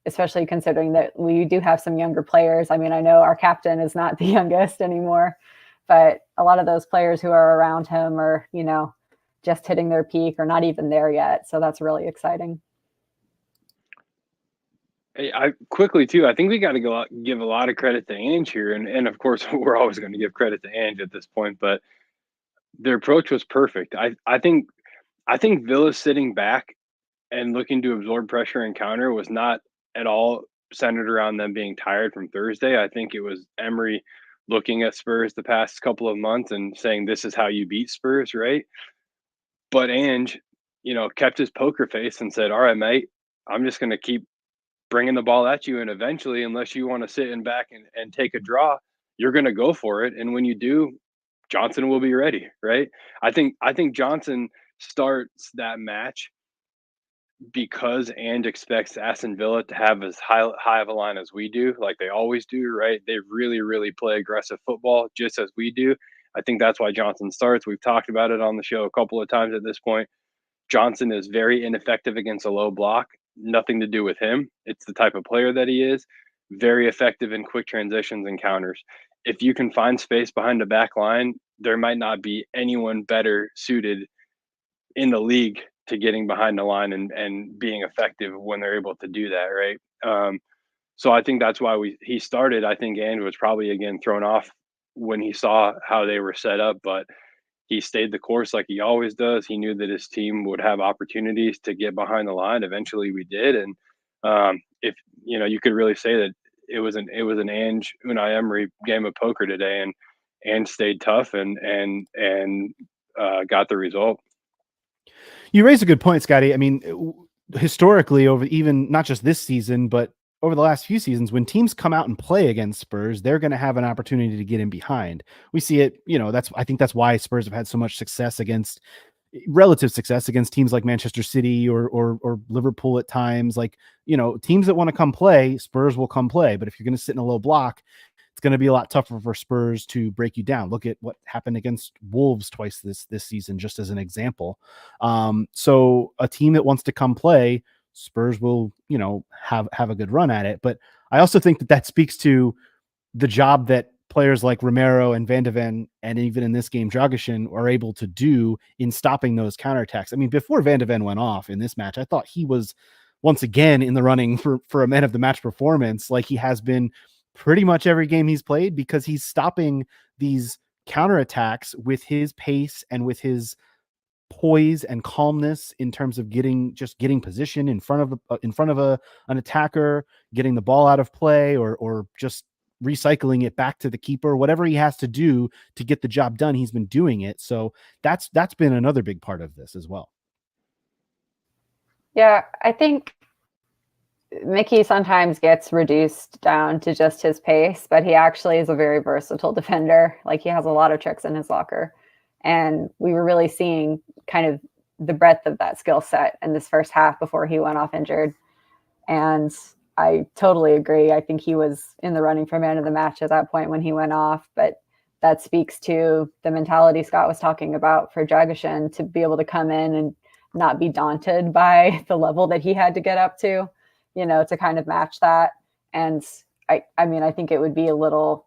Speaker 3: especially considering that we do have some younger players. I mean, I know our captain is not the youngest anymore, but a lot of those players who are around him are, just hitting their peak or not even there yet. So that's really exciting.
Speaker 2: Hey, I quickly too. I think we got to give a lot of credit to Ange here, and of course we're always going to give credit to Ange at this point. But their approach was perfect. I think Villa sitting back and looking to absorb pressure and counter was not at all centered around them being tired from Thursday. I think it was Emery looking at Spurs the past couple of months and saying, "This is how you beat Spurs," right? But Ange, kept his poker face and said, "All right, mate, I'm just going to keep bringing the ball at you, and eventually, unless you want to sit in back and take a draw, you're going to go for it. And when you do, Johnson will be ready." Right? I think Johnson starts that match because Ange expects Aston Villa to have as high of a line as we do, like they always do, right? They really, really play aggressive football just as we do. I think that's why Johnson starts. We've talked about it on the show a couple of times at this point. Johnson is very ineffective against a low block. Nothing to do with him. It's the type of player that he is. Very effective in quick transitions and counters. If you can find space behind the back line, there might not be anyone better suited in the league to getting behind the line and being effective when they're able to do that, right? So I think that's why he started. I think Ange was probably again thrown off when he saw how they were set up, but he stayed the course like he always does. He knew that his team would have opportunities to get behind the line. Eventually, we did, and if you could really say that it was an Ange Unai Emery game of poker today, and Ange stayed tough and got the result.
Speaker 1: You raised a good point, Scotty. I mean, historically, over even not just this season, but over the last few seasons, when teams come out and play against Spurs, they're going to have an opportunity to get in behind. We see it, I think that's why Spurs have had so much relative success against teams like Manchester City or Liverpool at times. Like, teams that want to come play, Spurs will come play. But if you're going to sit in a low block, it's going to be a lot tougher for Spurs to break you down. Look at what happened against Wolves twice this season, just as an example. So a team that wants to come play, Spurs will, have a good run at it. But I also think that speaks to the job that players like Romero and Van de Ven, and even in this game, Dragusin, are able to do in stopping those counterattacks. I mean, before Van de Ven went off in this match, I thought he was once again in the running for a man of the match performance, like he has been pretty much every game he's played, because he's stopping these counterattacks with his pace and with his poise and calmness in terms of getting position in front of an attacker, getting the ball out of play, or just recycling it back to the keeper. Whatever he has to do to get the job done, he's been doing it. So that's been another big part of this as well.
Speaker 3: Yeah, I think Mickey sometimes gets reduced down to just his pace, but he actually is a very versatile defender. Like, he has a lot of tricks in his locker. And we were really seeing kind of the breadth of that skill set in this first half before he went off injured. And I totally agree. I think he was in the running for man of the match at that point when he went off. But that speaks to the mentality Scott was talking about for Dragusin, to be able to come in and not be daunted by the level that he had to get up to, to kind of match that. And I mean, I think it would be a little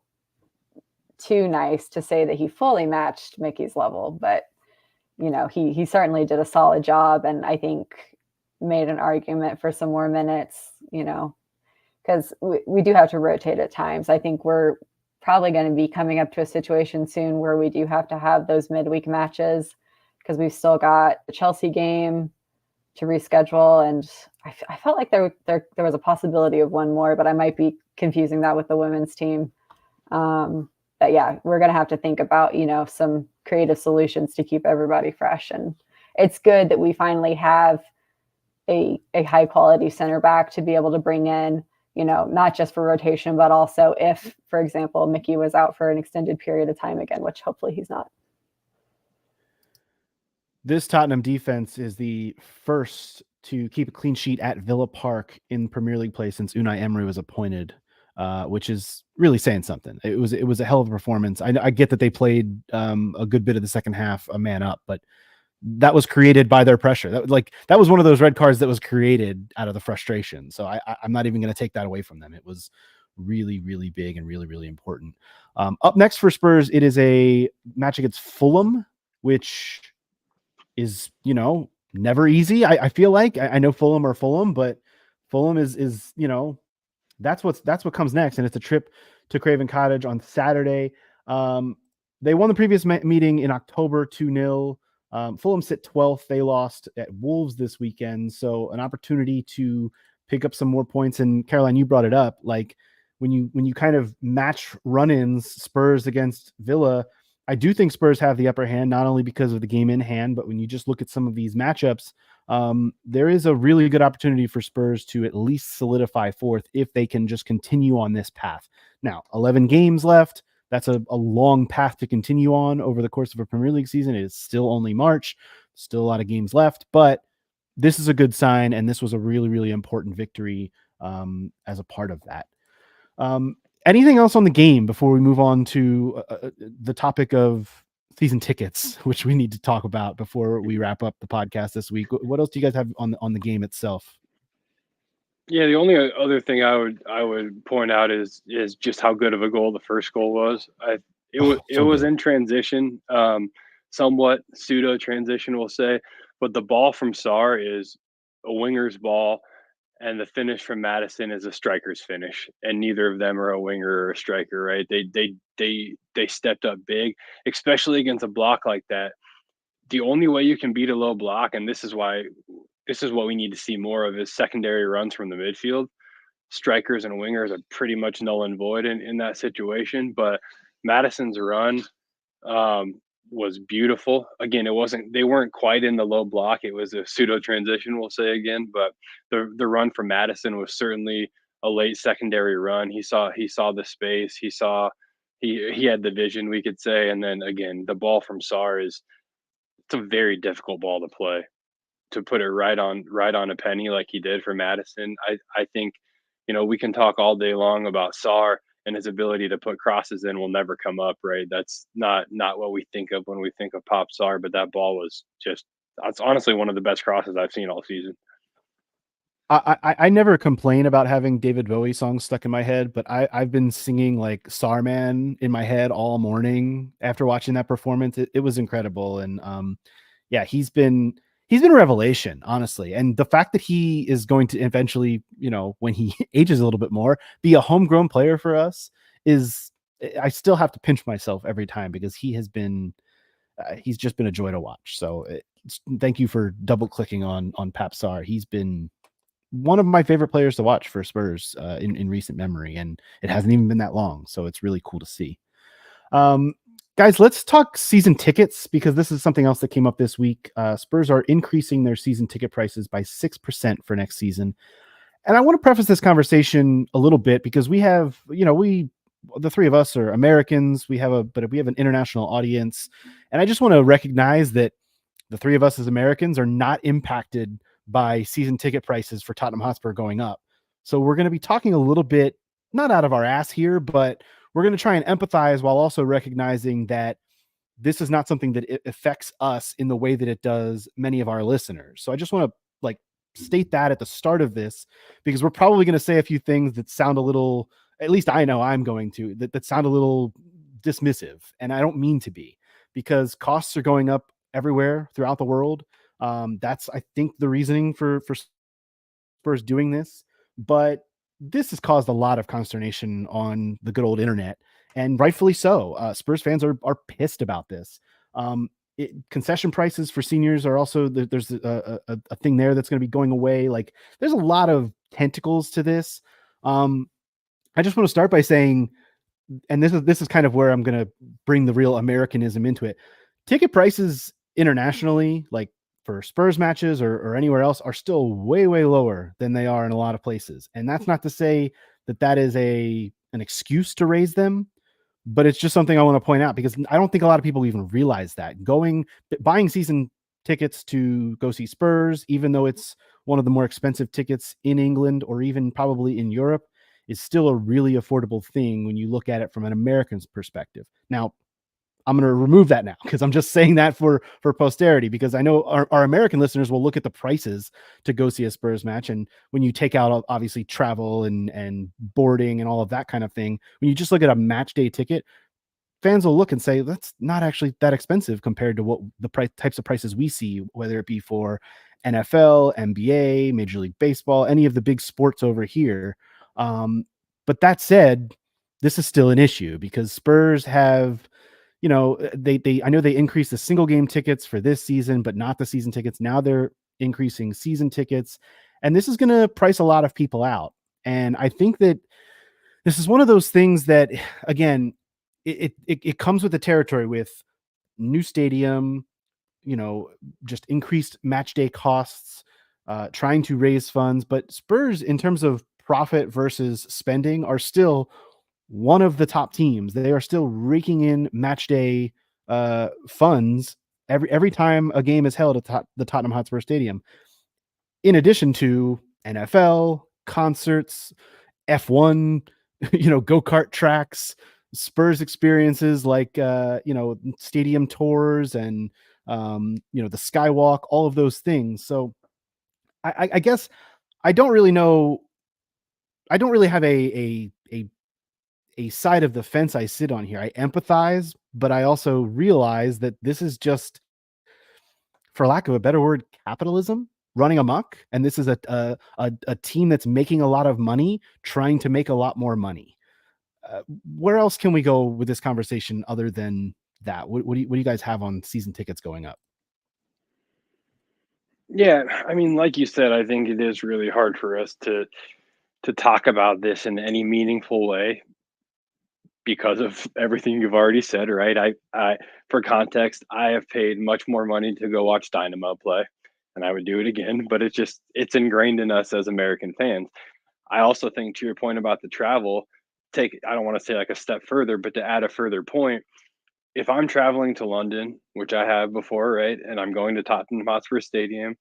Speaker 3: too nice to say that he fully matched Mickey's level, but he certainly did a solid job, and I think made an argument for some more minutes, because we do have to rotate at times. I think we're probably going to be coming up to a situation soon where we do have to have those midweek matches, because we've still got the Chelsea game to reschedule, and I felt like there was a possibility of one more, but I might be confusing that with the women's team. But yeah, we're going to have to think about, some creative solutions to keep everybody fresh. And it's good that we finally have a high quality center back to be able to bring in, not just for rotation, but also if, for example, Mickey was out for an extended period of time again, which hopefully he's not.
Speaker 1: This Tottenham defense is the first to keep a clean sheet at Villa Park in Premier League play since Unai Emery was appointed, which is really saying something. It was a hell of a performance. I get that they played a good bit of the second half a man up, but that was created by their pressure. That was one of those red cards that was created out of the frustration. So I'm not even going to take that away from them. It was really, really big and really, really important. Up next for Spurs, it is a match against Fulham, which is, never easy. I feel like I know Fulham are Fulham, but Fulham is that's what comes next. And it's a trip to Craven Cottage on Saturday. They won the previous meeting in October 2-0. Fulham sit 12th. They lost at Wolves this weekend. So an opportunity to pick up some more points. And Caroline, you brought it up. Like when you kind of match run-ins, Spurs against Villa, I do think Spurs have the upper hand, not only because of the game in hand, but when you just look at some of these matchups, there is a really good opportunity for Spurs to at least solidify fourth if they can just continue on this path. Now, 11 games left. That's a long path to continue on over the course of a Premier League season. It is still only March, still a lot of games left, but this is a good sign, and this was a really, really important victory as a part of that. Anything else on the game before we move on to the topic of season tickets, which we need to talk about before we wrap up the podcast this week? What else do you guys have on the game itself?
Speaker 2: Yeah, the only other thing I would point out is just how good of a goal the first goal was. It
Speaker 1: So
Speaker 2: was
Speaker 1: good.
Speaker 2: in transition, somewhat pseudo transition, we'll say, but the ball from Sarr is a winger's ball, and the finish from Madison is a striker's finish, and neither of them are a winger or a striker, right? They stepped up big, especially against a block like that. The only way you can beat a low block, and this is what we need to see more of, is secondary runs from the midfield. Strikers and wingers are pretty much null and void in that situation. But Madison's run was beautiful. Again, they weren't quite in the low block. It was a pseudo transition, we'll say again. But the run from Madison was certainly a late secondary run. He saw the space. He had the vision, we could say. And then again, the ball from Sarr it's a very difficult ball to play, to put it right on a penny like he did for Madison. I think, we can talk all day long about Sarr and his ability to put crosses in will never come up, right? That's not what we think of when we think of Pop Sarr, but that ball was that's honestly one of the best crosses I've seen all season.
Speaker 1: I never complain about having David Bowie songs stuck in my head, but I've been singing like Starman in my head all morning after watching that performance. It was incredible. And yeah, he's been a revelation, honestly. And the fact that he is going to eventually, when he ages a little bit more, be a homegrown player for us I still have to pinch myself every time because he's just been a joy to watch. So thank you for double clicking on Pap Sarr. He's been one of my favorite players to watch for Spurs in recent memory, and it hasn't even been that long, so it's really cool to see. Guys, let's talk season tickets because this is something else that came up this week. Spurs are increasing their season ticket prices by 6% for next season, and I want to preface this conversation a little bit because we have, the three of us are Americans. We have an international audience, and I just want to recognize that the three of us as Americans are not impacted by season ticket prices for Tottenham Hotspur going up. So we're going to be talking a little bit, not out of our ass here, but we're going to try and empathize while also recognizing that this is not something that it affects us in the way that it does many of our listeners. So I just want to state that at the start of this, because we're probably going to say a few things that sound a little, at least I know I'm going to, that sound a little dismissive. And I don't mean to be, because costs are going up everywhere throughout the world. That's, I think, the reasoning for Spurs doing this, but this has caused a lot of consternation on the good old internet, and rightfully so. Spurs fans are pissed about this. Concession prices for seniors are also there's a thing there that's going to be going away. Like, there's a lot of tentacles to this. I just want to start by saying, and this is kind of where I'm going to bring the real Americanism into it. Ticket prices internationally, like for Spurs matches or anywhere else, are still way, way lower than they are in a lot of places. And that's not to say that is an excuse to raise them, but it's just something I want to point out because I don't think a lot of people even realize that buying season tickets to go see Spurs, even though it's one of the more expensive tickets in England or even probably in Europe, is still a really affordable thing when you look at it from an American's perspective. Now, I'm going to remove that now because I'm just saying that for posterity, because I know our American listeners will look at the prices to go see a Spurs match. And when you take out obviously travel and boarding and all of that kind of thing, when you just look at a match day ticket, fans will look and say, that's not actually that expensive compared to what the types of prices we see, whether it be for NFL, NBA, Major League Baseball, any of the big sports over here. But that said, this is still an issue because Spurs have, I know they increased the single game tickets for this season, but not the season tickets. Now they're increasing season tickets, and this is going to price a lot of people out. And I think that this is one of those things that, again, it comes with the territory with new stadium, just increased match day costs, trying to raise funds. But Spurs, in terms of profit versus spending, are still one of the top teams. They are still raking in match day funds every time a game is held at the Tottenham Hotspur Stadium. In addition to NFL, concerts, F1, go-kart tracks, Spurs experiences like stadium tours and the skywalk, all of those things. So I guess I don't really know. I don't really have a side of the fence I sit on here. I empathize, but I also realize that this is just, for lack of a better word, capitalism running amok. And this is a team that's making a lot of money, trying to make a lot more money. Where else can we go with this conversation other than that? What do you guys have on season tickets going up?
Speaker 2: Yeah, I mean, like you said, I think it is really hard for us to talk about this in any meaningful way because of everything you've already said, right? I for context, I have paid much more money to go watch Dynamo play, and I would do it again, but it's ingrained in us as American fans. I also think to your point about the travel, I don't want to say like a step further, but to add a further point, if I'm traveling to London, which I have before, right, and I'm going to Tottenham Hotspur Stadium,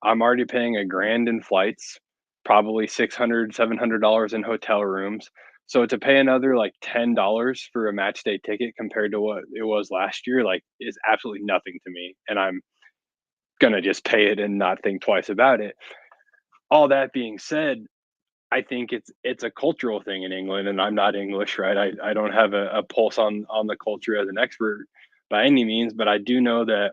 Speaker 2: I'm already paying a grand in flights, probably 600, $700 in hotel rooms. So to pay another like $10 for a match day ticket compared to what it was last year, like is absolutely nothing to me. And I'm gonna just pay it and not think twice about it. All that being said, I think it's a cultural thing in England, and I'm not English, right? I don't have a pulse on the culture as an expert by any means, but I do know that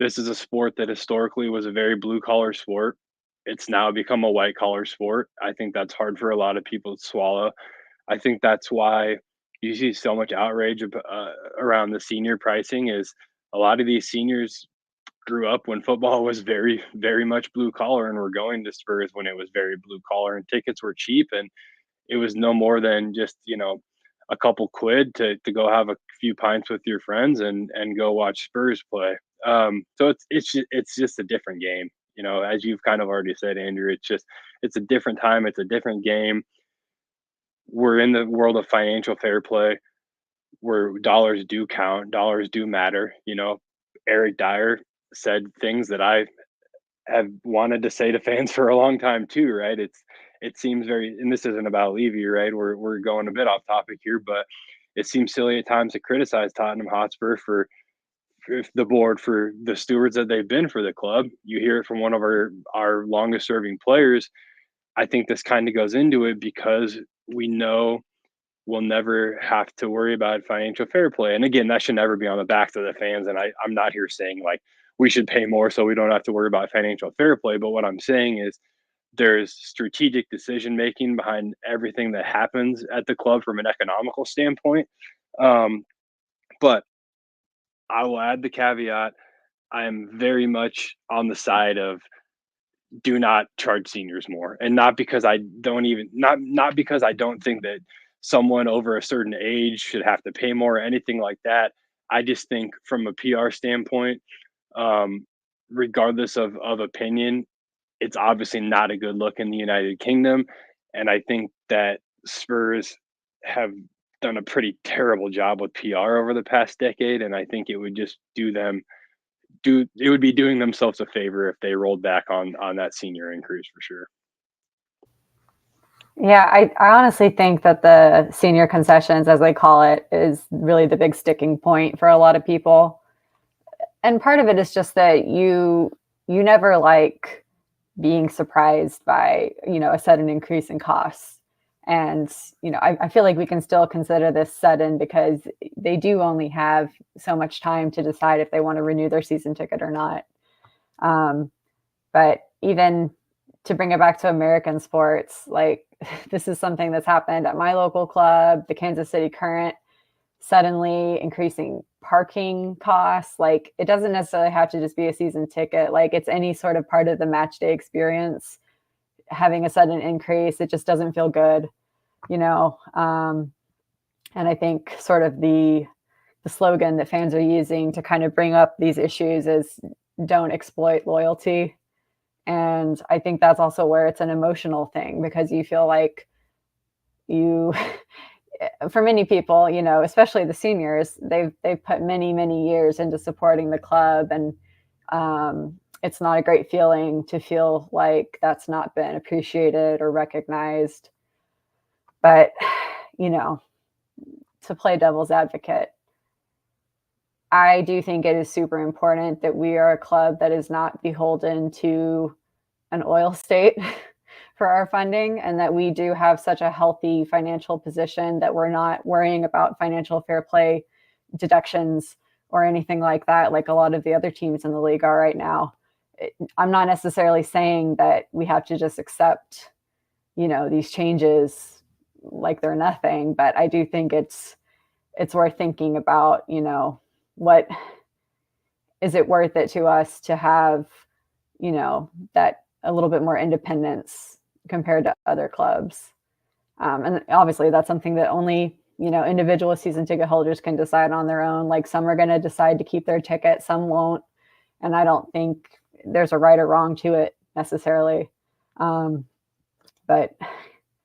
Speaker 2: this is a sport that historically was a very blue collar sport. It's now become a white collar sport. I think that's hard for a lot of people to swallow. I think that's why you see so much outrage around the senior pricing. Is a lot of these seniors grew up when football was very, very much blue collar, and were going to Spurs when it was very blue collar, and tickets were cheap, and it was no more than just a couple quid to go have a few pints with your friends and go watch Spurs play. So it's just a different game. As you've kind of already said, Andrew, it's a different time. It's a different game. We're in the world of financial fair play where dollars do count, dollars do matter. Eric Dyer said things that I have wanted to say to fans for a long time too, right? It seems very, and this isn't about Levy, right? We're going a bit off topic here, but it seems silly at times to criticize Tottenham Hotspur for the board for the stewards that they've been for the club. You hear it from one of our longest serving players. I think this kind of goes into it because we know we'll never have to worry about financial fair play. And again, that should never be on the backs of the fans. And I'm not here saying like we should pay more so we don't have to worry about financial fair play. But what I'm saying is there's strategic decision making behind everything that happens at the club from an economical standpoint. Um, but I will add the caveat: I am very much on the side of do not charge seniors more, and not because I don't even not because I don't think that someone over a certain age should have to pay more or anything like that. I just think from a PR standpoint, um, regardless of opinion, it's obviously not a good look in the United Kingdom, and I think that Spurs have done a pretty terrible job with PR over the past decade, and I think it would just it would be doing themselves a favor if they rolled back on that senior increase for sure.
Speaker 3: Yeah, I honestly think that the senior concessions, as they call it, is really the big sticking point for a lot of people. And part of it is just that you never like being surprised by, a sudden increase in costs. And, I feel like we can still consider this sudden because they do only have so much time to decide if they want to renew their season ticket or not. But even to bring it back to American sports, like this is something that's happened at my local club, the Kansas City Current, suddenly increasing parking costs. Like it doesn't necessarily have to just be a season ticket. Like it's any sort of part of the match day experience. Having a sudden increase, it just doesn't feel good, and I think sort of the slogan that fans are using to kind of bring up these issues is "Don't exploit loyalty." And I think that's also where it's an emotional thing because you feel like you for many people, especially the seniors, they've put many, many years into supporting the club, and it's not a great feeling to feel like that's not been appreciated or recognized. But to play devil's advocate, I do think it is super important that we are a club that is not beholden to an oil state for our funding, and that we do have such a healthy financial position that we're not worrying about financial fair play deductions or anything like that, like a lot of the other teams in the league are right now. I'm not necessarily saying that we have to just accept, these changes like they're nothing, but I do think it's worth thinking about, what is it worth it to us to have, that a little bit more independence compared to other clubs. And obviously that's something that only, individual season ticket holders can decide on their own. Like, some are going to decide to keep their ticket, some won't. And I don't think there's a right or wrong to it necessarily. But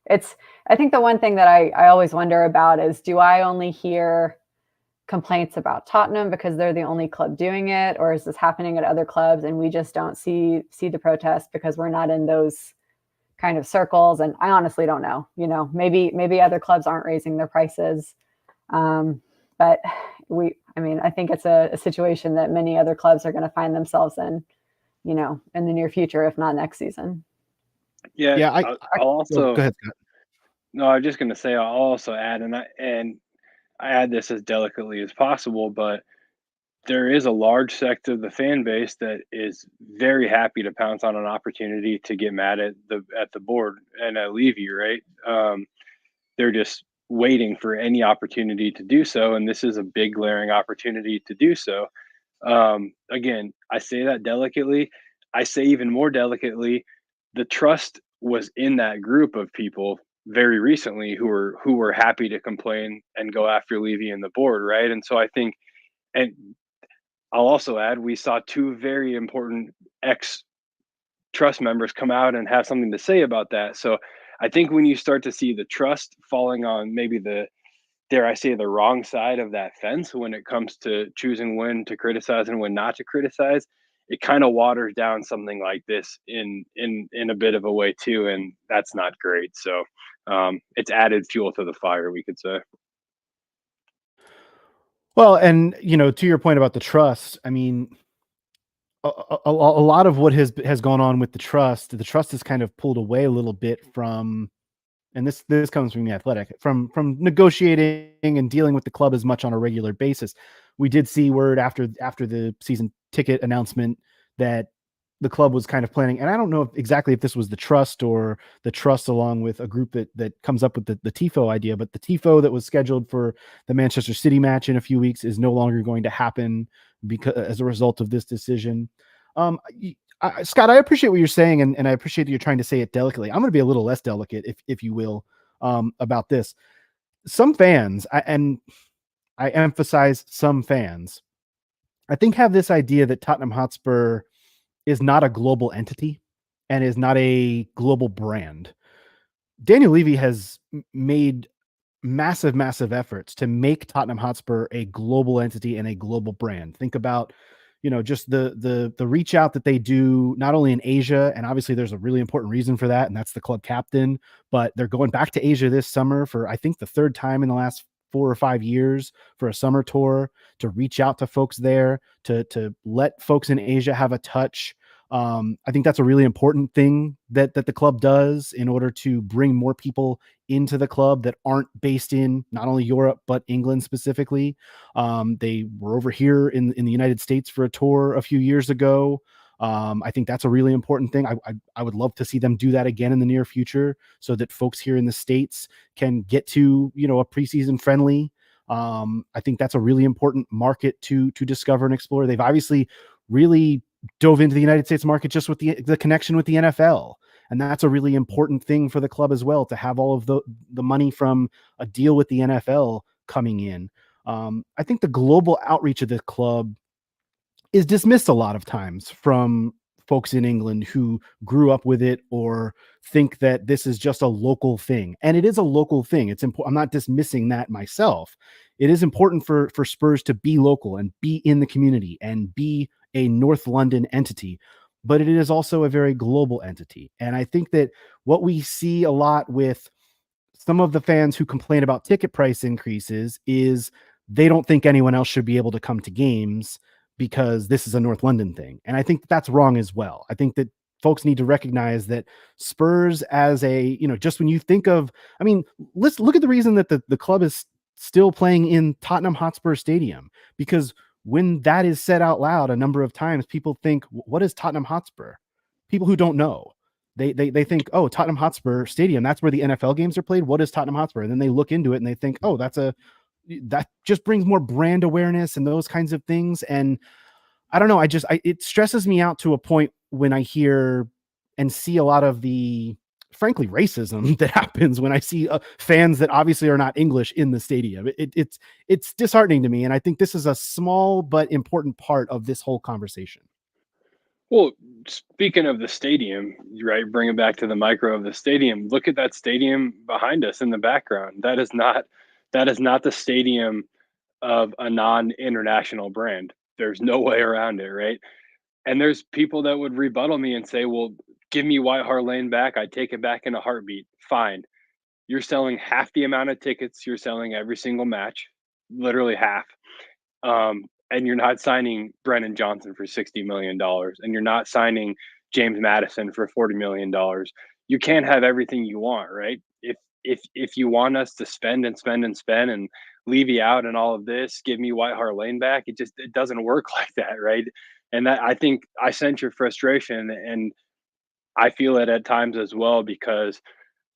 Speaker 3: I think the one thing that I always wonder about is, do I only hear complaints about Tottenham because they're the only club doing it, or is this happening at other clubs and we just don't see the protest because we're not in those kind of circles? And I honestly don't know. Maybe other clubs aren't raising their prices, but I think it's a situation that many other clubs are going to find themselves in, in the near future, if not next season.
Speaker 2: Yeah, I'll also
Speaker 1: go ahead, Scott.
Speaker 2: No, I was just going to say I'll also add, and I add this as delicately as possible, but there is a large sect of the fan base that is very happy to pounce on an opportunity to get mad at the board and at Levy, right? They're just waiting for any opportunity to do so, and this is a big glaring opportunity to do so. Again, I say that delicately. I say even more delicately, the trust was in that group of people very recently who were happy to complain and go after Levy and the board, right? And so I think, and I'll also add, we saw two very important ex trust members come out and have something to say about that. So I think when you start to see the trust falling on maybe the, dare I say, the wrong side of that fence when it comes to choosing when to criticize and when not to criticize, it kind of waters down something like this in a bit of a way too, and that's not great. So it's added fuel to the fire, we could say.
Speaker 1: Well, and to your point about the trust, I mean, a lot of what has gone on with the trust has kind of pulled away a little bit from, and this comes from the Athletic, from negotiating and dealing with the club as much on a regular basis. We did see word after the season ticket announcement that the club was kind of planning, and I don't know exactly if this was the trust or the trust along with a group that comes up with the TIFO idea, but the TIFO that was scheduled for the Manchester City match in a few weeks is no longer going to happen because as a result of this decision. Scott, I appreciate what you're saying, and I appreciate that you're trying to say it delicately. I'm going to be a little less delicate, if you will, about this. Some fans, and I emphasize some fans, I think have this idea that Tottenham Hotspur is not a global entity and is not a global brand. Daniel Levy has made massive efforts to make Tottenham Hotspur a global entity and a global brand. Think about, just the reach out that they do not only in Asia, and obviously there's a really important reason for that, and that's the club captain, but they're going back to Asia this summer for, I think, the third time in the last 4 or 5 years for a summer tour, to reach out to folks there, to let folks in Asia have a touch. I think that's a really important thing that the club does in order to bring more people into the club that aren't based in not only Europe, but England specifically. They were over here in the United States for a tour a few years ago. I think that's a really important thing. I would love to see them do that again in the near future so that folks here in the States can get to, a preseason friendly. I think that's a really important market to discover and explore. They've obviously really dove into the United States market just with the connection with the NFL. And that's a really important thing for the club as well, to have all of the money from a deal with the NFL coming in. I think the global outreach of the club is dismissed a lot of times from folks in England who grew up with it or think that this is just a local thing. And it is a local thing. It's important. I'm not dismissing that myself. It is important for Spurs to be local and be in the community and be a North London entity, but it is also a very global entity. And I think that what we see a lot with some of the fans who complain about ticket price increases is they don't think anyone else should be able to come to games because this is a North London thing. And I think that's wrong as well. I think that folks need to recognize that Spurs as a, just when you think of, I mean, let's look at the reason that the club is still playing in Tottenham Hotspur Stadium, because when that is said out loud a number of times, people think, what is Tottenham Hotspur? People who don't know, they think, oh, Tottenham Hotspur Stadium, that's where the NFL games are played. What is Tottenham Hotspur? And then they look into it and they think, oh, that just brings more brand awareness and those kinds of things. And I don't know. It stresses me out to a point when I hear and see a lot of the, frankly, racism that happens when I see fans that obviously are not English in the stadium. It's disheartening to me. And I think this is a small but important part of this whole conversation.
Speaker 2: Well, speaking of the stadium, right, bring it back to the micro of the stadium. Look at that stadium behind us in the background. That is not the stadium of a non-international brand. There's no way around it, right? And there's people that would rebuttal me and say, well, give me White Hart Lane back. I'd take it back in a heartbeat. Fine. You're selling half the amount of tickets you're selling every single match, literally half. And you're not signing Brennan Johnson for $60 million, and you're not signing James Madison for $40 million. You can't have everything you want, right? If you want us to spend and spend and spend and Levy out and all of this, give me White Hart Lane back. It doesn't work like that, right? And that, I think, I sense your frustration, and I feel it at times as well, because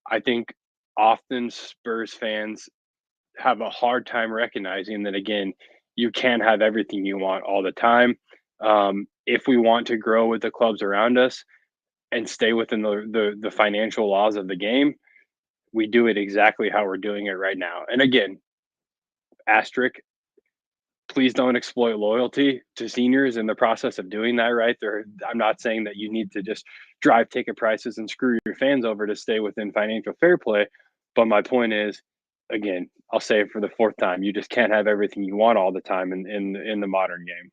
Speaker 2: I think often Spurs fans have a hard time recognizing that, again, you can't have everything you want all the time. If we want to grow with the clubs around us and stay within the financial laws of the game, we do it exactly how we're doing it right now. And again, asterisk, please don't exploit loyalty to seniors in the process of doing that, right? I'm not saying that you need to just drive ticket prices and screw your fans over to stay within financial fair play. But my point is, again, I'll say it for the fourth time, you just can't have everything you want all the time in the modern game.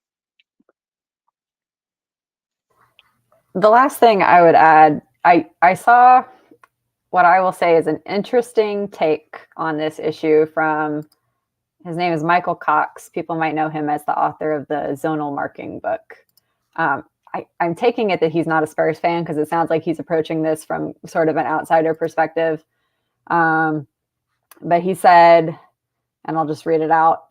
Speaker 3: The last thing I would add, I saw what I will say is an interesting take on this issue from, his name is Michael Cox. People might know him as the author of the Zonal Marking book. I'm taking it that he's not a Spurs fan, because it sounds like he's approaching this from sort of an outsider perspective. But he said, and I'll just read it out,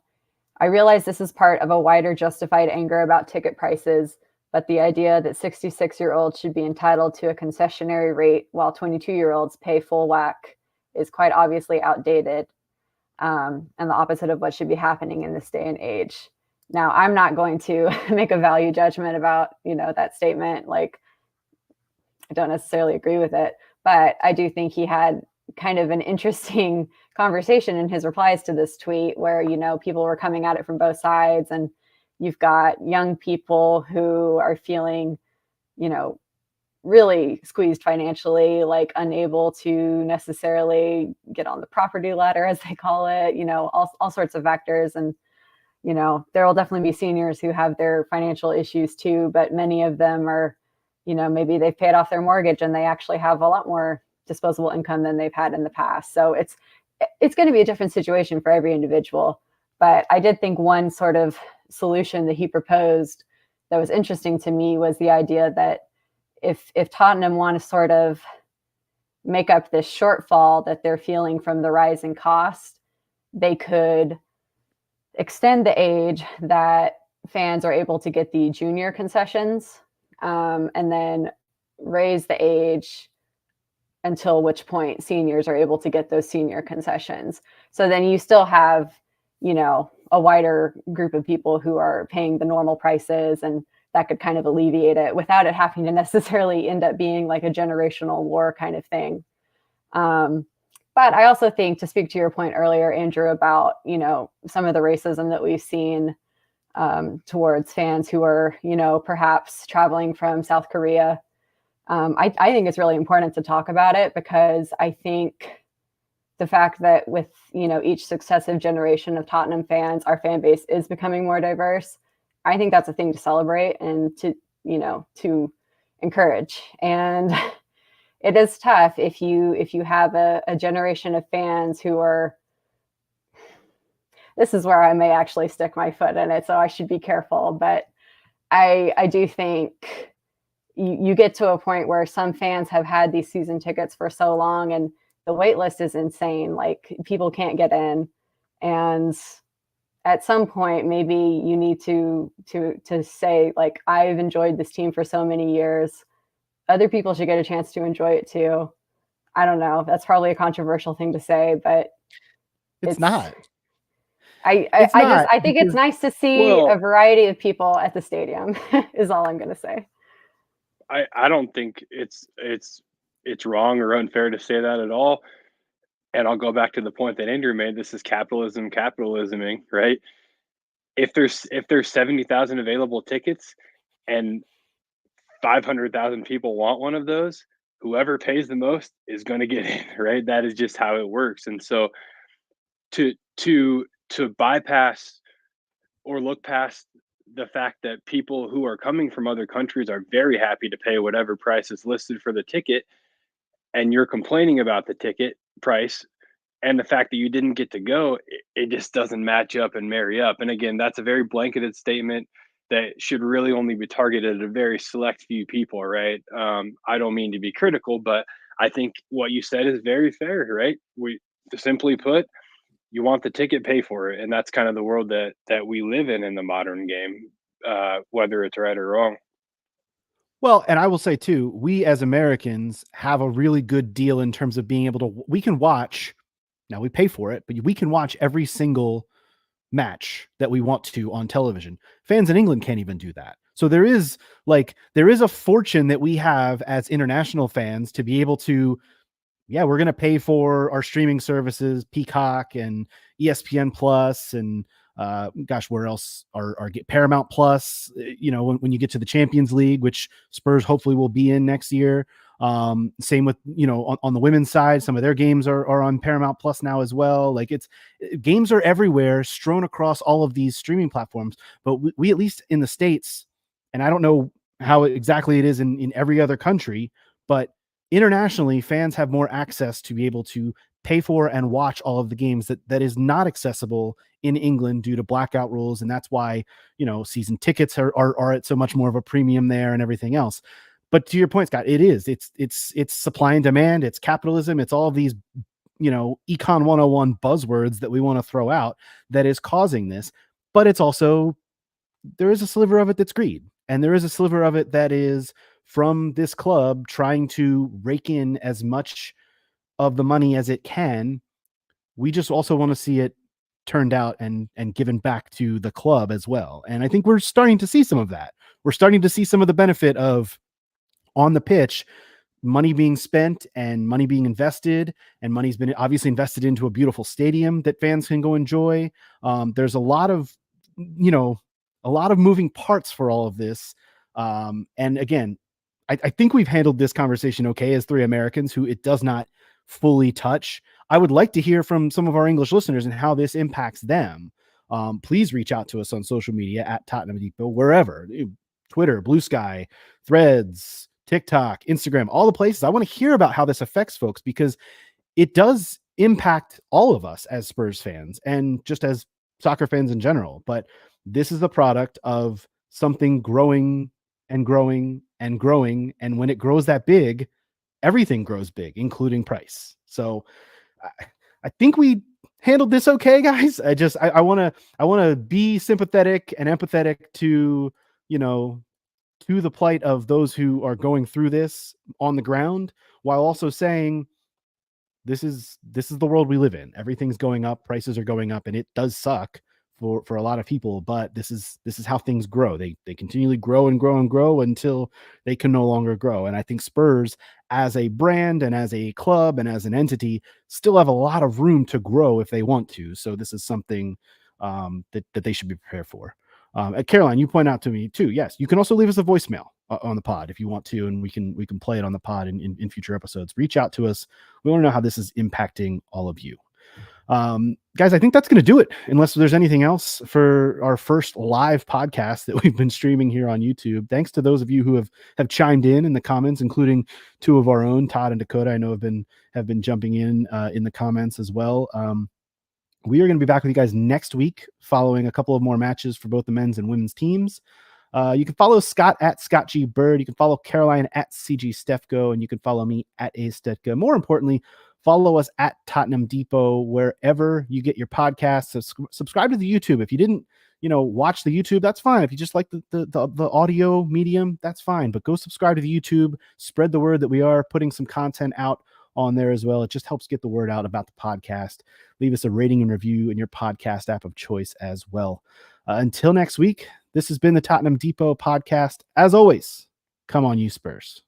Speaker 3: I realize this is part of a wider justified anger about ticket prices, but the idea that 66-year-olds should be entitled to a concessionary rate while 22-year-olds pay full whack is quite obviously outdated, and the opposite of what should be happening in this day and age. Now, I'm not going to make a value judgment about, that statement. Like, I don't necessarily agree with it, but I do think he had kind of an interesting conversation in his replies to this tweet where, people were coming at it from both sides, and you've got young people who are feeling, really squeezed financially, like unable to necessarily get on the property ladder, as they call it, all sorts of vectors. And, there will definitely be seniors who have their financial issues too, but many of them are, maybe they've paid off their mortgage and they actually have a lot more disposable income than they've had in the past. So it's going to be a different situation for every individual. But I did think one sort of solution that he proposed that was interesting to me was the idea that if Tottenham want to sort of make up this shortfall that they're feeling from the rising cost, they could extend the age that fans are able to get the junior concessions, and then raise the age until which point seniors are able to get those senior concessions. So then you still have, a wider group of people who are paying the normal prices, and that could kind of alleviate it without it having to necessarily end up being like a generational war kind of thing. But I also think, to speak to your point earlier, Andrew, about, some of the racism that we've seen towards fans who are, perhaps traveling from South Korea. I think it's really important to talk about it, because I think the fact that with, each successive generation of Tottenham fans, our fan base is becoming more diverse. I think that's a thing to celebrate and to encourage. And it is tough if you have a generation of fans who are, this is where I may actually stick my foot in it, so I should be careful. But I do think you get to a point where some fans have had these season tickets for so long, and the wait list is insane. Like, people can't get in, and at some point maybe you need to say, like, I've enjoyed this team for so many years. Other people should get a chance to enjoy it too. I don't know. That's probably a controversial thing to say, but
Speaker 1: It's not.
Speaker 3: I think it's nice to see a
Speaker 2: Well,
Speaker 3: variety of people at the stadium is all I'm going to say.
Speaker 2: I don't think it's wrong or unfair to say that at all. And I'll go back to the point that Andrew made. This is capitalisming, right? If there's 70,000 available tickets and 500,000 people want one of those, whoever pays the most is going to get in, right? That is just how it works. And so to bypass or look past the fact that people who are coming from other countries are very happy to pay whatever price is listed for the ticket, and you're complaining about the ticket price and the fact that you didn't get to go, it just doesn't match up and marry up. And again, that's a very blanketed statement that should really only be targeted at a very select few people, right? I don't mean to be critical, but I think what you said is very fair, right? We, to simply put, you want the ticket, pay for it, and that's kind of the world that we live in the modern game, whether it's right or wrong.
Speaker 1: Well, and I will say too, we as Americans have a really good deal in terms of being able to, we can watch, now we pay for it, but we can watch every single match that we want to on television. Fans in England can't even do that. So there is a fortune that we have as international fans to be able to, yeah, we're going to pay for our streaming services, Peacock and ESPN Plus, and gosh, where else are get Paramount Plus, when you get to the Champions League, which Spurs hopefully will be in next year. Same with, on the women's side, some of their games are on Paramount Plus now as well. Like, games are everywhere, strewn across all of these streaming platforms. But we at least in the States, and I don't know how exactly it is in every other country, but internationally, fans have more access to be able to pay for and watch all of the games that is not accessible in England due to blackout rules. And that's why, season tickets are at so much more of a premium there and everything else. But to your point, Scott, it's supply and demand, it's capitalism, it's all of these, Econ 101 buzzwords that we want to throw out that is causing this. But it's also, there is a sliver of it that's greed. And there is a sliver of it that is from this club trying to rake in as much of the money as it can. We just also want to see it turned out and given back to the club as well. And I think we're starting to see some of that. We're starting to see some of the benefit of, on the pitch, money being spent and money being invested, and money's been obviously invested into a beautiful stadium that fans can go enjoy. There's a lot of moving parts for all of this. And again, I think we've handled this conversation okay as three Americans who it does not fully touch. I would like to hear from some of our English listeners and how this impacts them. Please reach out to us on social media at Tottenham Depot, wherever, Twitter, Blue Sky, Threads, TikTok, Instagram, all the places. I want to hear about how this affects folks, because it does impact all of us as Spurs fans and just as soccer fans in general. But this is the product of something growing and growing and growing. And when it grows that big, everything grows big, including price. So I think we handled this okay, guys. I want to be sympathetic and empathetic to, to the plight of those who are going through this on the ground, while also saying this is the world we live in. Everything's going up, prices are going up, and it does suck for a lot of people, but this is how things grow. They continually grow and grow and grow until they can no longer grow. And I think Spurs as a brand and as a club and as an entity still have a lot of room to grow if they want to. So this is something that they should be prepared for. Caroline, you point out to me too. Yes, you can also leave us a voicemail on the pod if you want to, and we can play it on the pod in future episodes. Reach out to us. We want to know how this is impacting all of you. Guys, I think that's going to do it, unless there's anything else for our first live podcast that we've been streaming here on YouTube. Thanks to those of you who have chimed in the comments, including two of our own, Todd and Dakota. I know have been jumping in the comments as well. We are going to be back with you guys next week, following a couple of more matches for both the men's and women's teams. You can follow Scott at Scott G Bird. You can follow Caroline at CG Stefko, and you can follow me at A Stetka. More importantly, follow us at Tottenham Depot wherever you get your podcasts. Subscribe to the YouTube. If you didn't, watch the YouTube, that's fine. If you just like the audio medium, that's fine. But go subscribe to the YouTube. Spread the word that we are putting some content out on there as well. It just helps get the word out about the podcast. Leave us a rating and review in your podcast app of choice as well. Until next week, this has been the Tottenham Depot podcast. As always, come on, you Spurs.